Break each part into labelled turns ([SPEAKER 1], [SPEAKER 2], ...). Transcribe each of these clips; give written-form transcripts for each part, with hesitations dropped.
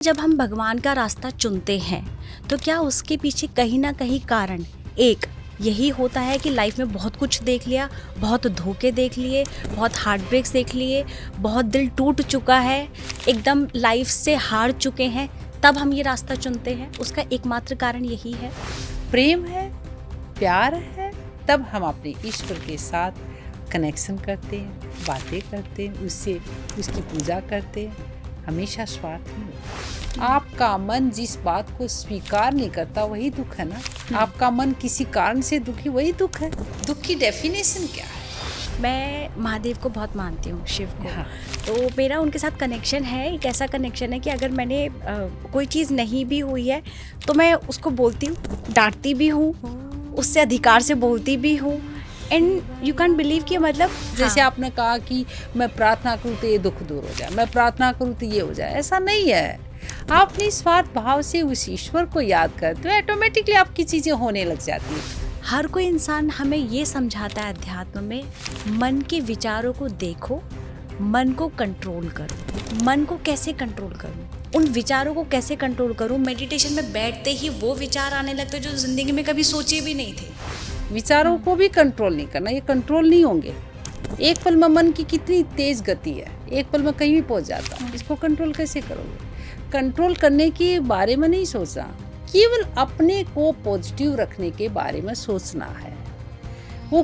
[SPEAKER 1] जब हम भगवान का रास्ता चुनते हैं तो क्या उसके पीछे कहीं ना कहीं कारण एक यही होता है कि लाइफ में बहुत कुछ देख लिया, बहुत धोखे देख लिए, बहुत हार्ट ब्रेक्स देख लिए, बहुत दिल टूट चुका है, एकदम लाइफ से हार चुके हैं, तब हम ये रास्ता चुनते हैं। उसका एकमात्र कारण यही है।
[SPEAKER 2] प्रेम है, प्यार है, तब हम अपने ईश्वर के साथ कनेक्शन करते हैं, बातें करते हैं, उससे उसकी पूजा करते हैं। हमेशा स्वार्थ नहीं। आपका मन जिस बात को स्वीकार नहीं करता वही दुख है ना। आपका मन किसी कारण से दुखी, वही दुख है। दुख की डेफिनेशन क्या है?
[SPEAKER 1] मैं महादेव को बहुत मानती हूँ, शिव को।
[SPEAKER 2] हाँ।
[SPEAKER 1] तो मेरा उनके साथ कनेक्शन है, एक ऐसा कनेक्शन है कि अगर मैंने कोई चीज़ नहीं भी हुई है तो मैं उसको बोलती हूँ, डांटती भी हूँ, उससे अधिकार से बोलती भी हूँ। एंड यू कैन बिलीव कि मतलब
[SPEAKER 2] जैसे
[SPEAKER 1] हाँ,
[SPEAKER 2] आपने कहा कि मैं प्रार्थना करूँ तो ये दुख दूर हो जाए, मैं प्रार्थना करूँ तो ये हो जाए, ऐसा नहीं है। आप निस्वार्थ भाव से उस ईश्वर को याद करते हो, ऑटोमेटिकली आपकी चीजें होने लग जाती है।
[SPEAKER 1] हर कोई इंसान हमें ये समझाता है अध्यात्म में, मन के विचारों को देखो, मन को कंट्रोल करो। मन को कैसे कंट्रोल करूँ, उन विचारों को कैसे कंट्रोल करूँ? मेडिटेशन में बैठते ही वो विचार आने लगते जो जिंदगी में कभी सोचे भी नहीं थे।
[SPEAKER 2] विचारों को भी कंट्रोल नहीं करना, ये कंट्रोल नहीं होंगे। एक पल में मन की कितनी तेज गति है, एक पल में कहीं भी पहुंच जाता है। इसको कंट्रोल कैसे करोगे? कंट्रोल करने के बारे में नहीं सोचना, केवल अपने को पॉजिटिव रखने के बारे में सोचना है। वो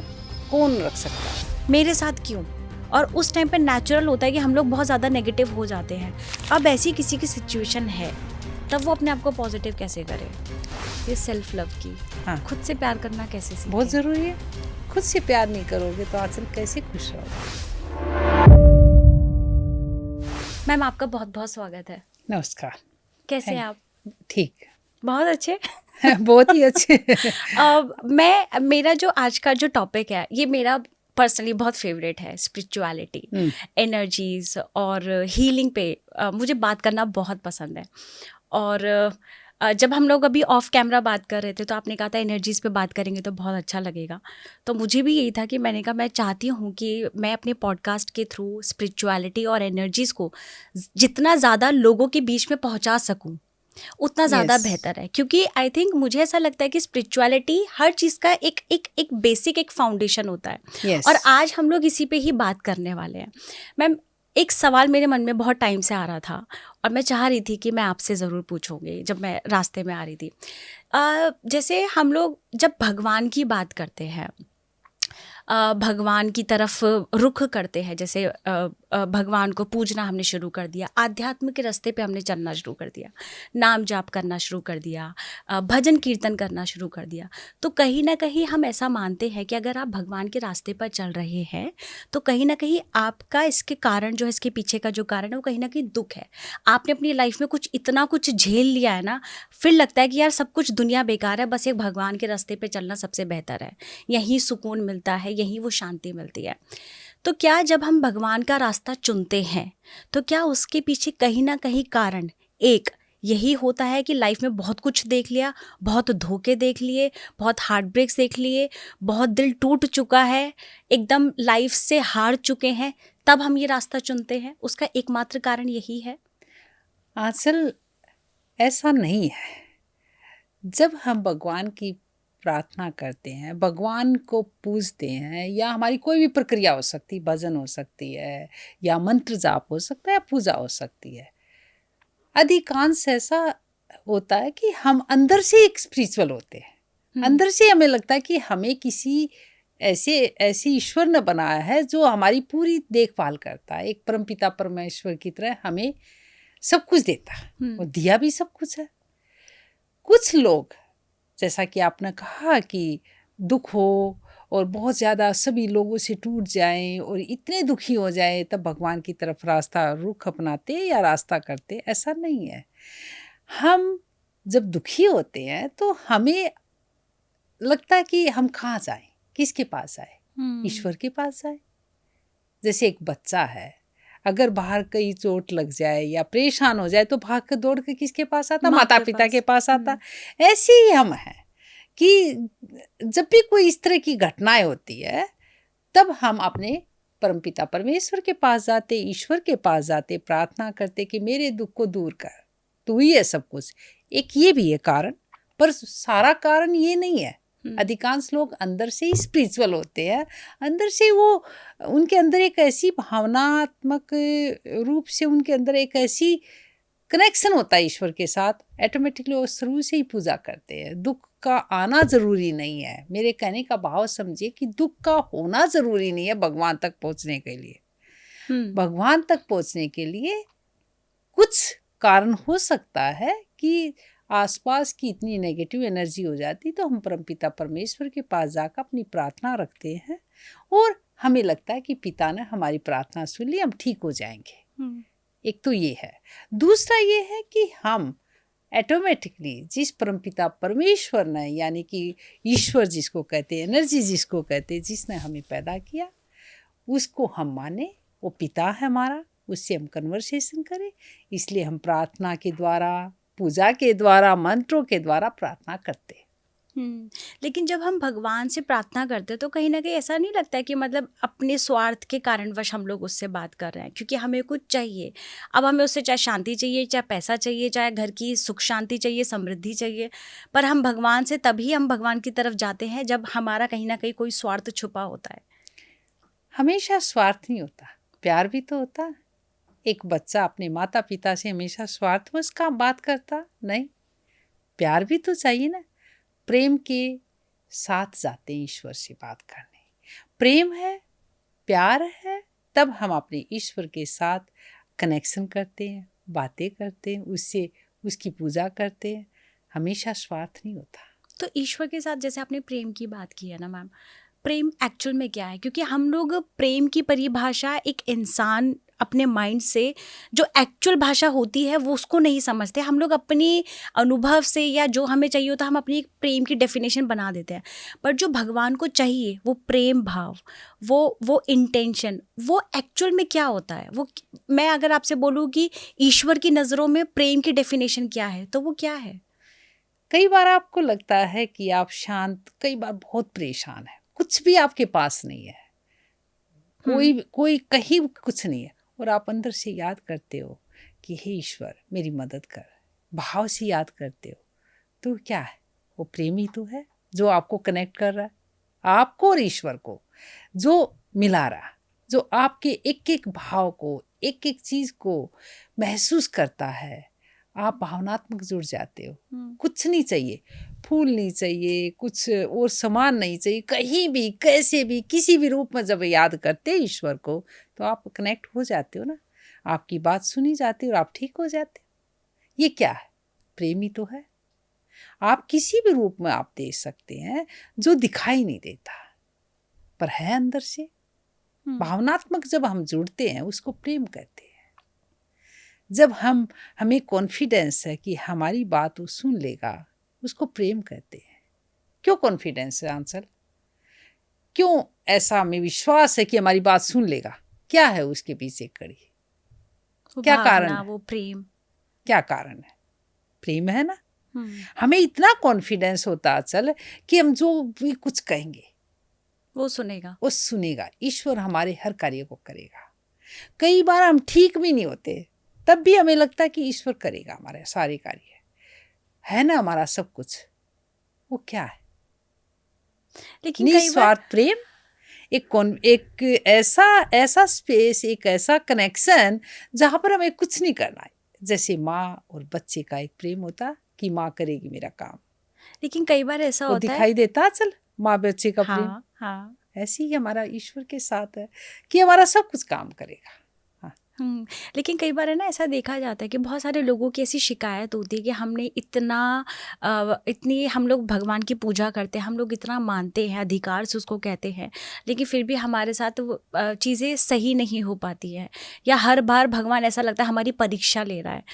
[SPEAKER 2] कौन रख सकता है?
[SPEAKER 1] मेरे साथ क्यों? और उस टाइम पे नेचुरल होता है कि हम लोग बहुत ज़्यादा नेगेटिव हो जाते हैं। अब ऐसी किसी की सिचुएशन है, तब वो अपने आप को पॉजिटिव कैसे करे? ये सेल्फ लव की,
[SPEAKER 2] हाँ,
[SPEAKER 1] खुद से प्यार करना कैसे सीखे?
[SPEAKER 2] बहुत जरूरी है। खुद से प्यार नहीं करोगे तो आजकल कैसे खुश रहोगे?
[SPEAKER 1] मैम, आपका बहुत बहुत स्वागत है।
[SPEAKER 2] नमस्कार।
[SPEAKER 1] कैसे हैं आप?
[SPEAKER 2] ठीक।
[SPEAKER 1] बहुत अच्छे।
[SPEAKER 2] बहुत ही अच्छे।
[SPEAKER 1] मेरा जो आज का जो टॉपिक है, ये मेरा पर्सनली बहुत फेवरेट है। स्पिरिचुअलिटी, एनर्जीज और हीलिंग पे मुझे बात करना बहुत पसंद है। और जब हम लोग अभी ऑफ कैमरा बात कर रहे थे तो आपने कहा था एनर्जीज पे बात करेंगे तो बहुत अच्छा लगेगा। तो मुझे भी यही था कि मैंने कहा मैं चाहती हूँ कि मैं अपने पॉडकास्ट के थ्रू स्पिरिचुअलिटी और एनर्जीज को जितना ज़्यादा लोगों के बीच में पहुँचा सकूँ उतना ज़्यादा
[SPEAKER 2] Yes.
[SPEAKER 1] बेहतर है। क्योंकि आई थिंक मुझे ऐसा लगता है कि स्पिरिचुअलिटी हर चीज़ का एक बेसिक एक फाउंडेशन होता है।
[SPEAKER 2] Yes.
[SPEAKER 1] और आज हम लोग इसी पे ही बात करने वाले हैं। मैम, एक सवाल मेरे मन में बहुत टाइम से आ रहा था और मैं चाह रही थी कि मैं आपसे ज़रूर पूछूंगी जब मैं रास्ते में आ रही थी। जैसे हम लोग जब भगवान की बात करते हैं, भगवान की तरफ रुख करते हैं, जैसे भगवान को पूजना हमने शुरू कर दिया, आध्यात्म के रास्ते पे हमने चलना शुरू कर दिया, नाम जाप करना शुरू कर दिया, भजन कीर्तन करना शुरू कर दिया, तो कहीं ना कहीं हम ऐसा मानते हैं कि अगर आप भगवान के रास्ते पर चल रहे हैं तो कहीं ना कहीं आपका इसके कारण जो है, इसके पीछे का जो कारण है वो कहीं ना कहीं दुख है। आपने अपनी लाइफ में कुछ इतना कुछ झेल लिया है ना, फिर लगता है कि यार सब कुछ दुनिया बेकार है, बस एक भगवान के रास्ते पे चलना सबसे बेहतर है, यहीं सुकून मिलता है, यहीं वो शांति मिलती है। तो क्या जब हम भगवान का रास्ता चुनते हैं तो क्या उसके पीछे कहीं ना कहीं कारण एक यही होता है कि लाइफ में बहुत कुछ देख लिया, बहुत धोखे देख लिए, बहुत हार्ट ब्रेक्स देख लिए, बहुत दिल टूट चुका है, एकदम लाइफ से हार चुके हैं, तब हम ये रास्ता चुनते हैं? उसका एकमात्र कारण यही है?
[SPEAKER 2] आजकल ऐसा नहीं है। जब हम भगवान की प्रार्थना करते हैं, भगवान को पूजते हैं, या हमारी कोई भी प्रक्रिया हो सकती है, भजन हो सकती है, या मंत्र जाप हो सकता है, या पूजा हो सकती है, अधिकांश ऐसा होता है कि हम अंदर से एक स्पिरिचुअल होते हैं। अंदर से हमें लगता है कि हमें किसी ऐसे ईश्वर ने बनाया है जो हमारी पूरी देखभाल करता है, एक परमपिता परमेश्वर की तरह हमें सब कुछ देता है। वो दिया भी सब कुछ है। कुछ लोग, जैसा कि आपने कहा कि दुख हो और बहुत ज़्यादा सभी लोगों से टूट जाएं और इतने दुखी हो जाएं, तब भगवान की तरफ रास्ता रुख अपनाते या रास्ता करते, ऐसा नहीं है। हम जब दुखी होते हैं तो हमें लगता है कि हम कहाँ जाएं, किसके पास आए? ईश्वर के पास आए। जैसे एक बच्चा है, अगर बाहर कहीं चोट लग जाए या परेशान हो जाए तो भाग कर दौड़ के किसके पास आता? माता पिता के पास आता। ऐसे ही हम हैं कि जब भी कोई इस तरह की घटनाएं होती है तब हम अपने परमपिता परमेश्वर के पास जाते, ईश्वर के पास जाते, प्रार्थना करते कि मेरे दुख को दूर कर, तू ही है सब कुछ। एक ये भी है कारण, पर सारा कारण ये नहीं है। अधिकांश लोग अंदर से ही स्पिरिचुअल होते हैं, अंदर से वो, उनके अंदर एक ऐसी भावनात्मक रूप से उनके अंदर एक ऐसी कनेक्शन होता है ईश्वर के साथ, ऑटोमेटिकली वो शुरू से ही पूजा करते हैं। दुख का आना जरूरी नहीं है। मेरे कहने का भाव समझिए कि दुख का होना जरूरी नहीं है भगवान तक पहुंचने के लिए। भगवान तक पहुंचने के लिए कुछ कारण हो सकता है कि आसपास की इतनी नेगेटिव एनर्जी हो जाती, तो हम परमपिता परमेश्वर के पास जाकर अपनी प्रार्थना रखते हैं और हमें लगता है कि पिता ने हमारी प्रार्थना सुन ली, हम ठीक हो जाएंगे। एक तो ये है। दूसरा ये है कि हम ऑटोमेटिकली जिस परमपिता परमेश्वर ने, यानी कि ईश्वर जिसको कहते हैं, एनर्जी जिसको कहते हैं, जिसने हमें पैदा किया, उसको हम माने, वो पिता है हमारा, उससे हम कन्वर्सेशन करें। इसलिए हम प्रार्थना के द्वारा, पूजा के द्वारा, मंत्रों के द्वारा प्रार्थना करते हैं।
[SPEAKER 1] लेकिन जब हम भगवान से प्रार्थना करते हैं तो कहीं ना कहीं ऐसा नहीं लगता है कि मतलब अपने स्वार्थ के कारणवश हम लोग उससे बात कर रहे हैं, क्योंकि हमें कुछ चाहिए। अब हमें उससे चाहे शांति चाहिए, चाहे पैसा चाहिए, चाहे घर की सुख शांति चाहिए, समृद्धि चाहिए, पर हम भगवान से तभी हम भगवान की तरफ जाते हैं जब हमारा कहीं ना कहीं कोई स्वार्थ छुपा होता है।
[SPEAKER 2] हमेशा स्वार्थ नहीं होता, प्यार भी तो होता। एक बच्चा अपने माता पिता से हमेशा स्वार्थवश का बात करता नहीं, प्यार भी तो चाहिए ना। प्रेम के साथ जाते हैं ईश्वर से बात करने। प्रेम है, प्यार है, तब हम अपने ईश्वर के साथ कनेक्शन करते हैं, बातें करते हैं, उससे उसकी पूजा करते हैं। हमेशा स्वार्थ नहीं होता।
[SPEAKER 1] तो ईश्वर के साथ जैसे आपने प्रेम की बात की है ना मैम, प्रेम एक्चुअल में क्या है? क्योंकि हम लोग प्रेम की परिभाषा एक इंसान अपने माइंड से जो एक्चुअल भाषा होती है वो उसको नहीं समझते। हम लोग अपनी अनुभव से या जो हमें चाहिए होता है हम अपनी एक प्रेम की डेफिनेशन बना देते हैं, पर जो भगवान को चाहिए वो प्रेम भाव, वो इंटेंशन, वो एक्चुअल में क्या होता है? वो, मैं अगर आपसे बोलूँ कि ईश्वर की नज़रों में प्रेम की डेफिनेशन क्या है, तो वो क्या है?
[SPEAKER 2] कई बार आपको लगता है कि आप शांत, कई बार बहुत परेशान है, कुछ भी आपके पास नहीं है, कोई कहीं कुछ नहीं है, और आप अंदर से याद करते हो कि हे ईश्वर मेरी मदद कर, भाव से याद करते हो, तो क्या है? वो प्रेम ही तो है जो आपको कनेक्ट कर रहा है, आपको और ईश्वर को जो मिला रहा, जो आपके एक एक भाव को, एक एक चीज को महसूस करता है। आप भावनात्मक जुड़ जाते हो। कुछ नहीं चाहिए, फूल नहीं चाहिए, कुछ और सामान नहीं चाहिए, कहीं भी कैसे भी किसी भी रूप में जब याद करते हैं ईश्वर को, तो आप कनेक्ट हो जाते हो ना, आपकी बात सुनी जाती है और आप ठीक हो जाते हो। ये क्या है? प्रेम ही तो है। आप किसी भी रूप में आप दे सकते हैं जो दिखाई नहीं देता पर है अंदर से। भावनात्मक जब हम जुड़ते हैं उसको प्रेम कहते हैं। जब हमें कॉन्फिडेंस है कि हमारी बात वो सुन लेगा, उसको प्रेम कहते हैं। क्यों कॉन्फिडेंस है आंसर? क्यों ऐसा हमें विश्वास है कि हमारी बात सुन लेगा? क्या है उसके पीछे कड़ी? क्या कारण है?
[SPEAKER 1] वो प्रेम।
[SPEAKER 2] क्या कारण है? प्रेम है ना। हमें इतना कॉन्फिडेंस होता अचल कि हम जो भी कुछ कहेंगे
[SPEAKER 1] वो सुनेगा,
[SPEAKER 2] वो सुनेगा। ईश्वर हमारे हर कार्य को करेगा। कई बार हम ठीक भी नहीं होते, तब भी हमें लगता है कि ईश्वर करेगा हमारे सारे कार्य, है ना हमारा सब कुछ। वो क्या है?
[SPEAKER 1] लेकिन
[SPEAKER 2] निस्वार्थ प्रेम, एक ऐसा स्पेस, एक ऐसा कनेक्शन जहां पर हमें कुछ नहीं करना है। जैसे माँ और बच्चे का एक प्रेम होता कि माँ करेगी मेरा काम।
[SPEAKER 1] लेकिन कई बार ऐसा
[SPEAKER 2] वो
[SPEAKER 1] होता है,
[SPEAKER 2] दिखाई देता चल माँ बच्चे का प्रेम।
[SPEAKER 1] हाँ।
[SPEAKER 2] ऐसे ही हमारा ईश्वर के साथ है कि हमारा सब कुछ काम करेगा।
[SPEAKER 1] लेकिन कई बार है ना, ऐसा देखा जाता है कि बहुत सारे लोगों की ऐसी शिकायत होती है कि हमने इतनी हम लोग भगवान की पूजा करते हैं, हम लोग इतना मानते हैं, अधिकार से उसको कहते हैं, लेकिन फिर भी हमारे साथ वो चीज़ें सही नहीं हो पाती है, या हर बार भगवान ऐसा लगता है हमारी परीक्षा ले रहा है।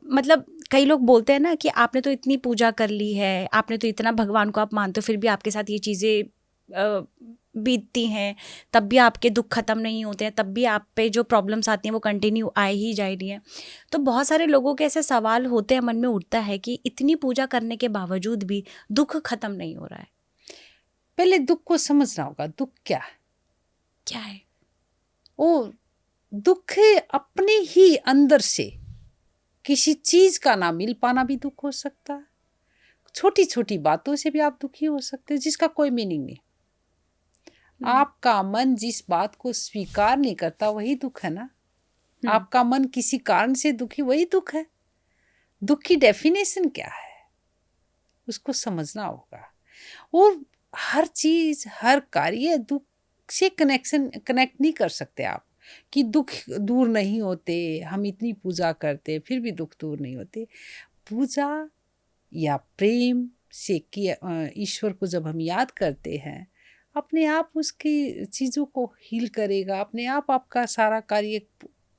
[SPEAKER 1] मतलब कई लोग बोलते हैं ना कि आपने तो इतनी पूजा कर ली है, आपने तो इतना भगवान को आप मानते हो, फिर भी आपके साथ ये चीज़ें बीतती हैं, तब भी आपके दुख खत्म नहीं होते हैं, तब भी आप पे जो प्रॉब्लम्स आती हैं वो कंटिन्यू आए ही जा रही हैं। तो बहुत सारे लोगों के ऐसे सवाल होते हैं, मन में उठता है कि इतनी पूजा करने के बावजूद भी दुख खत्म नहीं हो रहा है।
[SPEAKER 2] पहले दुख को समझना होगा। दुख क्या है?
[SPEAKER 1] क्या है
[SPEAKER 2] वो? दुख अपने ही अंदर से किसी चीज का ना मिल पाना भी दुख हो सकता है, छोटी छोटी बातों से भी आप दुखी हो सकते हो जिसका कोई मीनिंग नहीं। आपका मन जिस बात को स्वीकार नहीं करता वही दुख है ना। आपका मन किसी कारण से दुखी, वही दुख है। दुख की डेफिनेशन क्या है उसको समझना होगा। और हर चीज, हर कार्य दुख से कनेक्ट नहीं कर सकते आप कि दुख दूर नहीं होते, हम इतनी पूजा करते फिर भी दुख दूर नहीं होते। पूजा या प्रेम से कि ईश्वर को जब हम याद करते हैं, अपने आप उसकी चीज़ों को हील करेगा, अपने आप आपका सारा कार्य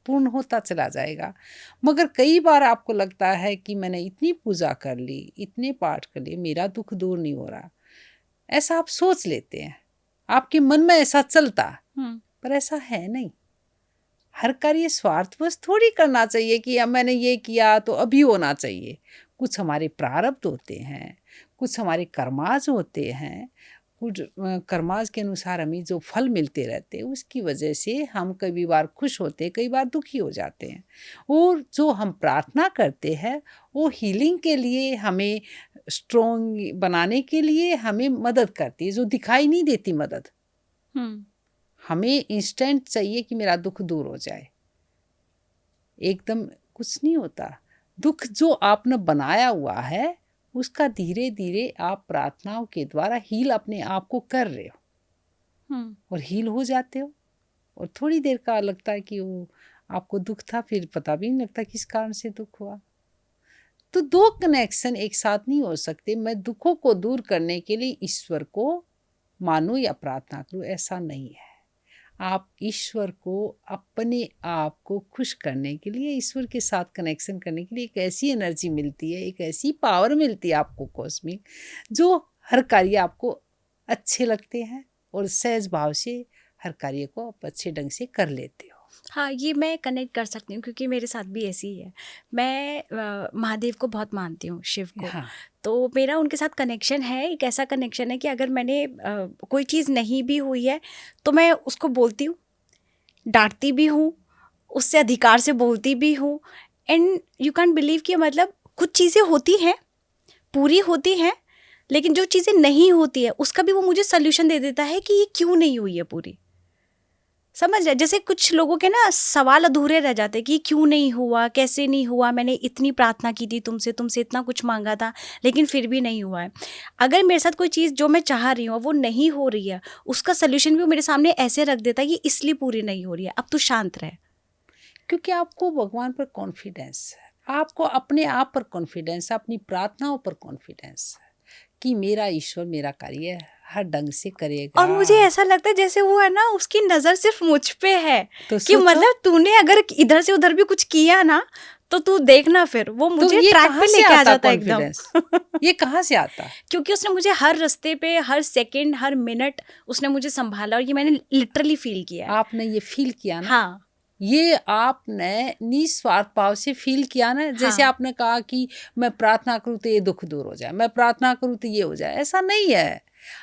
[SPEAKER 2] पूर्ण होता चला जाएगा। मगर कई बार आपको लगता है कि मैंने इतनी पूजा कर ली, इतने पाठ कर लिए, मेरा दुख दूर नहीं हो रहा, ऐसा आप सोच लेते हैं, आपके मन में ऐसा चलता, पर ऐसा है नहीं। हर कार्य स्वार्थवश थोड़ी करना चाहिए कि अब मैंने ये किया तो अभी होना चाहिए। कुछ हमारे प्रारब्ध होते हैं, कुछ हमारे कर्माज होते हैं, कुछ कर्माज के अनुसार हमें जो फल मिलते रहते हैं उसकी वजह से हम कई बार खुश होते हैं, कई बार दुखी हो जाते हैं। और जो हम प्रार्थना करते हैं वो हीलिंग के लिए, हमें स्ट्रॉन्ग बनाने के लिए हमें मदद करती है, जो दिखाई नहीं देती मदद। हमें इंस्टेंट चाहिए कि मेरा दुख दूर हो जाए, एकदम कुछ नहीं होता। दुख जो आपने बनाया हुआ है उसका धीरे धीरे आप प्रार्थनाओं के द्वारा हील अपने आप को कर रहे हो और हील हो जाते हो। और थोड़ी देर का लगता है कि वो आपको दुख था, फिर पता भी नहीं लगता किस कारण से दुख हुआ। तो दो कनेक्शन एक साथ नहीं हो सकते। मैं दुखों को दूर करने के लिए ईश्वर को मानूं या प्रार्थना करूं, ऐसा नहीं है। आप ईश्वर को अपने आप को खुश करने के लिए, ईश्वर के साथ कनेक्शन करने के लिए एक ऐसी एनर्जी मिलती है, एक ऐसी पावर मिलती है आपको कॉस्मिक, जो हर कार्य आपको अच्छे लगते हैं और सहज भाव से हर कार्य को आप अच्छे ढंग से कर लेते हो।
[SPEAKER 1] हाँ, ये मैं कनेक्ट कर सकती हूँ क्योंकि मेरे साथ भी ऐसी ही है। मैं महादेव को बहुत मानती हूँ, शिव को।
[SPEAKER 2] हाँ।
[SPEAKER 1] तो मेरा उनके साथ कनेक्शन है, एक ऐसा कनेक्शन है कि अगर मैंने कोई चीज़ नहीं भी हुई है तो मैं उसको बोलती हूँ, डांटती भी हूँ, उससे अधिकार से बोलती भी हूँ। एंड यू कैन बिलीव कि मतलब कुछ चीज़ें होती हैं, पूरी होती हैं, लेकिन जो चीज़ें नहीं होती है उसका भी वो मुझे सल्यूशन दे देता है कि ये क्यों नहीं हुई है पूरी। समझ रहे? जैसे कुछ लोगों के ना सवाल अधूरे रह जाते हैं कि क्यों नहीं हुआ, कैसे नहीं हुआ, मैंने इतनी प्रार्थना की थी तुमसे, तुमसे इतना कुछ मांगा था, लेकिन फिर भी नहीं हुआ है। अगर मेरे साथ कोई चीज़ जो मैं चाह रही हूँ वो नहीं हो रही है, उसका सल्यूशन भी वो मेरे सामने ऐसे रख देता है कि इसलिए पूरी नहीं हो रही है, अब तू शांत रहे।
[SPEAKER 2] क्योंकि आपको भगवान पर कॉन्फिडेंस है, आपको अपने आप पर कॉन्फिडेंस है, अपनी प्रार्थनाओं पर कॉन्फिडेंस है कि मेरा ईश्वर मेरा कार्य हर ढंग से करेगा।
[SPEAKER 1] और मुझे ऐसा लगता है जैसे वो है ना, उसकी नज़र सिर्फ मुझ पे है
[SPEAKER 2] तो
[SPEAKER 1] कि मतलब तूने अगर इधर से उधर भी कुछ किया ना तो तू देखना, फिर वो मुझे
[SPEAKER 2] तो
[SPEAKER 1] ट्रैक पे लेके आ जाता है एकदम।
[SPEAKER 2] ये कहाँ से आता?
[SPEAKER 1] क्योंकि उसने मुझे हर रास्ते पे, हर सेकंड, हर मिनट उसने मुझे संभाला और ये मैंने लिटरली फील किया है।
[SPEAKER 2] आपने ये फील किया ना?
[SPEAKER 1] हाँ,
[SPEAKER 2] ये आपने निस्वार्थ भाव से फील किया ना। जैसे आपने कहा कि मैं प्रार्थना करूँ तो ये दुख दूर हो जाए, मैं प्रार्थना करूँ तो ये हो जाए, ऐसा नहीं है।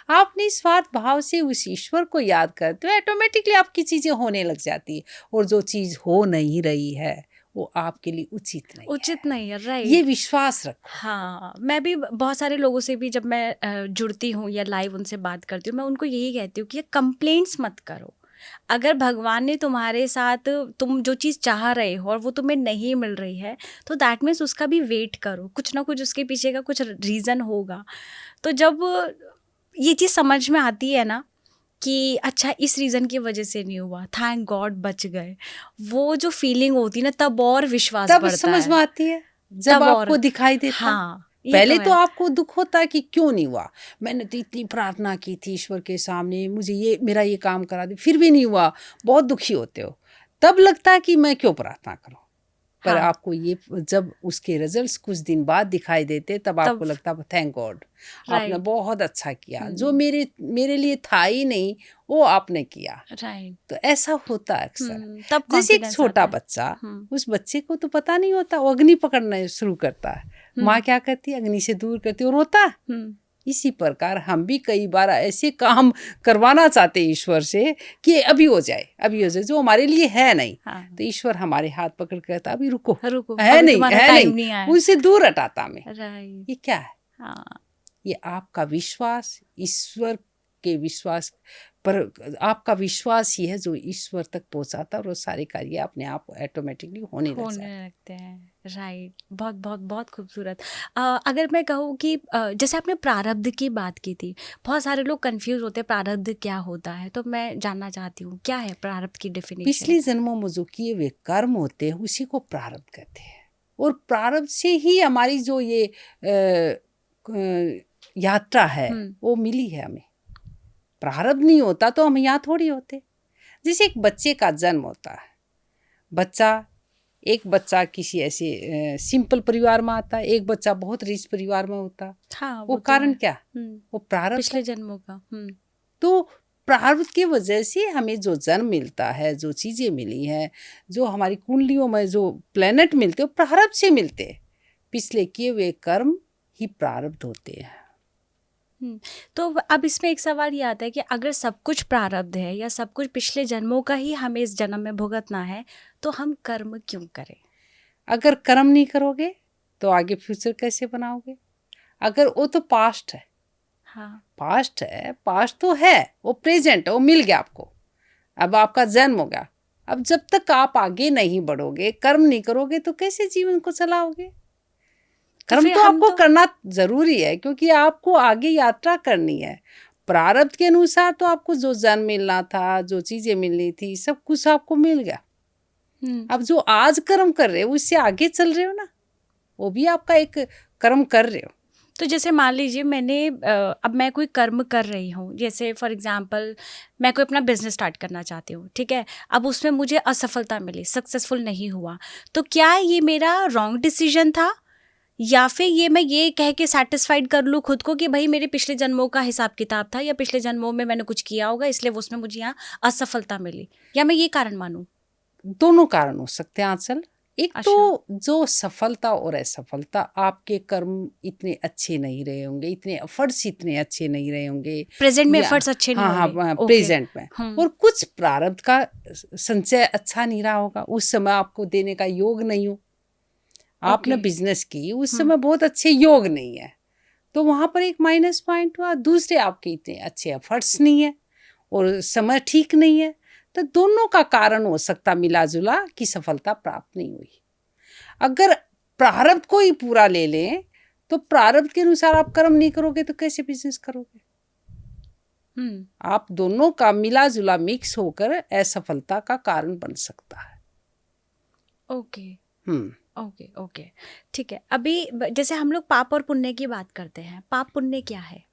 [SPEAKER 2] आप निस्वार्थ भाव से उस ईश्वर को याद करते हो, ऑटोमेटिकली आपकी चीजें होने लग जाती है। और जो चीज हो नहीं रही है वो आपके लिए उचित नहीं
[SPEAKER 1] है, राइट।
[SPEAKER 2] ये विश्वास रखो।
[SPEAKER 1] हाँ, मैं भी बहुत सारे लोगों से भी जब मैं जुड़ती हूँ या लाइव उनसे बात करती हूँ, मैं उनको यही कहती हूँ कि कंप्लेंट्स मत करो। अगर भगवान ने तुम्हारे साथ, तुम जो चीज़ चाह रहे हो और वो तुम्हें नहीं मिल रही है, तो दैट मीन्स उसका भी वेट करो, कुछ ना कुछ उसके पीछे का कुछ रीज़न होगा। तो जब ये चीज़ समझ में आती है ना कि अच्छा इस रीज़न की वजह से नहीं हुआ, थैंक गॉड बच गए, वो जो फीलिंग होती है ना, तब और विश्वास बढ़ता है।
[SPEAKER 2] तब समझ में आती है जब आपको दिखाई देता।
[SPEAKER 1] हाँ,
[SPEAKER 2] पहले तो आपको दुख होता है कि क्यों नहीं हुआ, मैंने तो इतनी प्रार्थना की थी ईश्वर के सामने, मुझे ये मेरा ये काम करा दे, फिर भी नहीं हुआ, बहुत दुखी होते हो। तब लगता है कि मैं क्यों प्रार्थना करूं। पर आपको ये जब उसके रिजल्ट्स कुछ दिन बाद दिखाई देते तब आपको लगता है थैंक गॉड, आपने बहुत अच्छा किया, जो मेरे लिए था ही नहीं वो आपने किया। तो ऐसा होता है अक्सर। जैसे एक छोटा बच्चा, उस बच्चे को तो पता नहीं होता, वो अग्नि पकड़ना शुरू करता है, माँ क्या करती है, अग्नि से दूर करती है और रोता है, इसी प्रकार हम भी कई बार ऐसे काम करवाना चाहते हैं ईश्वर से कि अभी हो जाए, जो हमारे लिए है नहीं।
[SPEAKER 1] हाँ
[SPEAKER 2] तो ईश्वर हमारे हाथ पकड़ के कहता अभी रुको,
[SPEAKER 1] रुको,
[SPEAKER 2] है
[SPEAKER 1] अभी
[SPEAKER 2] नहीं,
[SPEAKER 1] तुम्हारा
[SPEAKER 2] है
[SPEAKER 1] टाइम
[SPEAKER 2] नहीं,
[SPEAKER 1] नहीं आया।
[SPEAKER 2] उससे दूर हटाता हमें।
[SPEAKER 1] राइट।
[SPEAKER 2] ये क्या है?
[SPEAKER 1] हाँ।
[SPEAKER 2] ये आपका विश्वास, ईश्वर के विश्वास पर, आपका विश्वास ही है जो ईश्वर तक पहुंचाता है, और वो सारे कार्य अपने आप ऑटोमेटिकली होने लग जाते हैं।
[SPEAKER 1] होने लगते हैं। राइट। बहुत बहुत बहुत खूबसूरत। अगर मैं कहूँ कि जैसे आपने प्रारब्ध की बात की थी, बहुत सारे लोग कंफ्यूज होते हैं प्रारब्ध क्या होता है, तो मैं जानना चाहती हूँ क्या है प्रारब्ध की डेफिनेशन।
[SPEAKER 2] पिछले जन्मों में जो किए हुए कर्म होते हैं उसी को प्रारब्ध कहते हैं, और प्रारब्ध से ही हमारी जो ये यात्रा है वो मिली है हमें। प्रारब्ध नहीं होता तो हम यहाँ थोड़ी होते। जैसे एक बच्चे का जन्म होता है, एक बच्चा किसी ऐसे सिंपल परिवार में आता है, एक बच्चा बहुत रिच परिवार में होता।
[SPEAKER 1] हाँ,
[SPEAKER 2] वो
[SPEAKER 1] तो
[SPEAKER 2] कारण
[SPEAKER 1] है।
[SPEAKER 2] क्या? वो प्रारब्ध
[SPEAKER 1] पिछले जन्मों का।
[SPEAKER 2] तो प्रारब्ध की वजह से हमें जो जन्म मिलता है, जो चीजें मिली हैं, जो हमारी कुंडलियों में जो प्लेनेट मिलते हैं, वो प्रारब्ध से मिलते हैं। पिछले किए हुए कर्म ही प्रारब्ध होते हैं।
[SPEAKER 1] तो अब इसमें एक सवाल ये आता है कि अगर सब कुछ प्रारब्ध है या सब कुछ पिछले जन्मों का ही हमें इस जन्म में भुगतना है, तो हम कर्म क्यों करें?
[SPEAKER 2] अगर कर्म नहीं करोगे तो आगे फ्यूचर कैसे बनाओगे? अगर वो तो पास्ट है,
[SPEAKER 1] हाँ।
[SPEAKER 2] पास्ट तो है, वो प्रेजेंट है, वो मिल गया आपको। अब आपका जन्म हो गया। अब जब तक आप आगे नहीं बढ़ोगे, कर्म नहीं करोगे, तो कैसे जीवन को चलाओगे? कर्म तो आपको करना जरूरी है, क्योंकि आपको आगे यात्रा करनी है। प्रारब्ध के अनुसार तो आपको जो जन्म मिलना था, जो चीजें मिलनी थी, सब कुछ आपको मिल गया। अब जो आज कर्म कर रहे हो उससे आगे चल रहे हो ना, वो भी आपका एक कर्म कर रहे हो।
[SPEAKER 1] तो जैसे मान लीजिए अब मैं कोई कर्म कर रही हूँ, जैसे फॉर एग्जांपल मैं कोई अपना बिजनेस स्टार्ट करना चाहती हूँ, ठीक है। अब उसमें मुझे असफलता मिली, सक्सेसफुल नहीं हुआ, तो क्या ये मेरा रॉन्ग डिसीजन था, या फिर ये कह के सेटिस्फाइड कर लूँ खुद को कि भाई मेरे पिछले जन्मों का हिसाब किताब था, या पिछले जन्मों में मैंने कुछ किया होगा इसलिए उसमें मुझे यहाँ असफलता मिली, या मैं ये कारण मानूँ?
[SPEAKER 2] दोनों कारण हो सकते हैं आंचल। एक
[SPEAKER 1] अच्छा।
[SPEAKER 2] तो जो सफलता और असफलता, आपके कर्म इतने अच्छे नहीं रहे होंगे, इतने एफर्ट्स इतने अच्छे नहीं रहे होंगे,
[SPEAKER 1] प्रेजेंट में एफर्ट्स अच्छे नहीं
[SPEAKER 2] हाँ
[SPEAKER 1] होंगे।
[SPEAKER 2] प्रेजेंट में, और कुछ प्रारब्ध का संचय अच्छा नहीं रहा होगा, उस समय आपको देने का योग नहीं हो। आपने बिजनेस की, उस समय बहुत अच्छे योग नहीं है, तो वहां पर एक माइनस पॉइंट हुआ। दूसरे आपके इतने अच्छे एफर्ट्स नहीं है और समय ठीक नहीं है, तो दोनों का कारण हो सकता मिला जुला कि सफलता प्राप्त नहीं हुई। अगर प्रारब्ध को ही पूरा ले लें तो प्रारब्ध के अनुसार आप कर्म नहीं करोगे तो कैसे बिजनेस करोगे? आप दोनों का मिला जुला मिक्स होकर असफलता का कारण बन सकता है।
[SPEAKER 1] ओके। ओके, ठीक है। अभी जैसे हम लोग पाप और पुण्य की बात करते हैं, पाप पुण्य क्या है?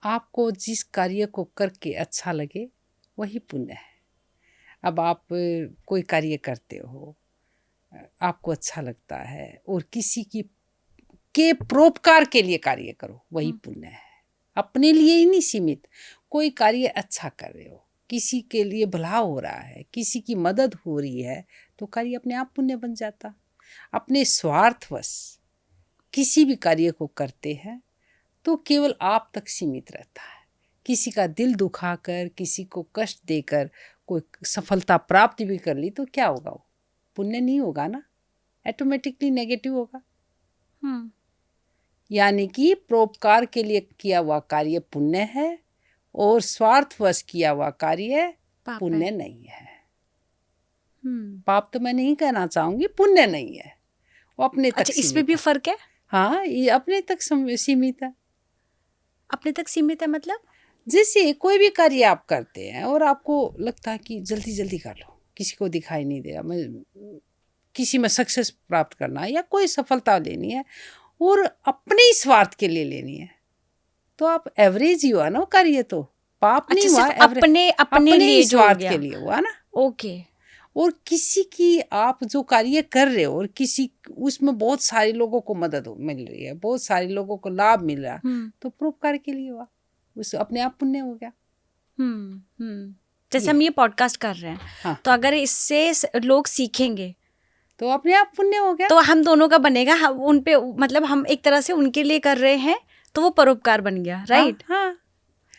[SPEAKER 2] आपको जिस कार्य को करके अच्छा लगे वही पुण्य है। अब आप कोई कार्य करते हो, आपको अच्छा लगता है, और किसी के परोपकार के लिए कार्य करो, वही पुण्य है। अपने लिए ही नहीं सीमित, कोई कार्य अच्छा कर रहे हो, किसी के लिए भला हो रहा है, किसी की मदद हो रही है, तो कार्य अपने आप पुण्य बन जाता। अपने स्वार्थवश किसी भी कार्य को करते हैं तो केवल आप तक सीमित रहता है। किसी का दिल दुखाकर, किसी को कष्ट देकर कोई सफलता प्राप्त भी कर ली तो क्या होगा? वो पुण्य नहीं होगा ना, ऑटोमेटिकली नेगेटिव होगा। यानी कि परोपकार के लिए किया हुआ कार्य पुण्य है, और स्वार्थवश किया हुआ कार्य पुण्य नहीं है। पाप तो मैं नहीं कहना चाहूंगी, पुण्य नहीं है, वो अपने तक।
[SPEAKER 1] अच्छा, इसमें भी फर्क है?
[SPEAKER 2] हाँ, ये अपने तक सीमित है।
[SPEAKER 1] अपने तक सीमित है मतलब?
[SPEAKER 2] जैसे कोई भी कार्य आप करते हैं और आपको लगता है कि जल्दी जल्दी कर लो, किसी को दिखाई नहीं दे रहा, मैं किसी में सक्सेस प्राप्त करना है या कोई सफलता लेनी है और अपने ही स्वार्थ के लिए लेनी है, तो आप एवरेज ही हुआ ना, वो कार्य तो पाप नहीं हुआ,
[SPEAKER 1] अपने लिए
[SPEAKER 2] स्वार्थ के लिए हुआ ना।
[SPEAKER 1] ओके।
[SPEAKER 2] और किसी की आप जो कार्य कर रहे हो और किसी उसमें बहुत सारे लोगों को मदद मिल रही है, बहुत सारे लोगों को लाभ मिल रहा है, तो परोपकार के लिए हुआ, उस अपने आप पुण्य हो गया।
[SPEAKER 1] जैसे हम ये पॉडकास्ट कर रहे हैं, हाँ, तो अगर इससे लोग सीखेंगे
[SPEAKER 2] तो अपने आप पुण्य हो गया।
[SPEAKER 1] तो हम दोनों का बनेगा, हम उन पे मतलब हम एक तरह से उनके लिए कर रहे हैं तो वो परोपकार बन गया,
[SPEAKER 2] हाँ,
[SPEAKER 1] राइट?
[SPEAKER 2] हाँ।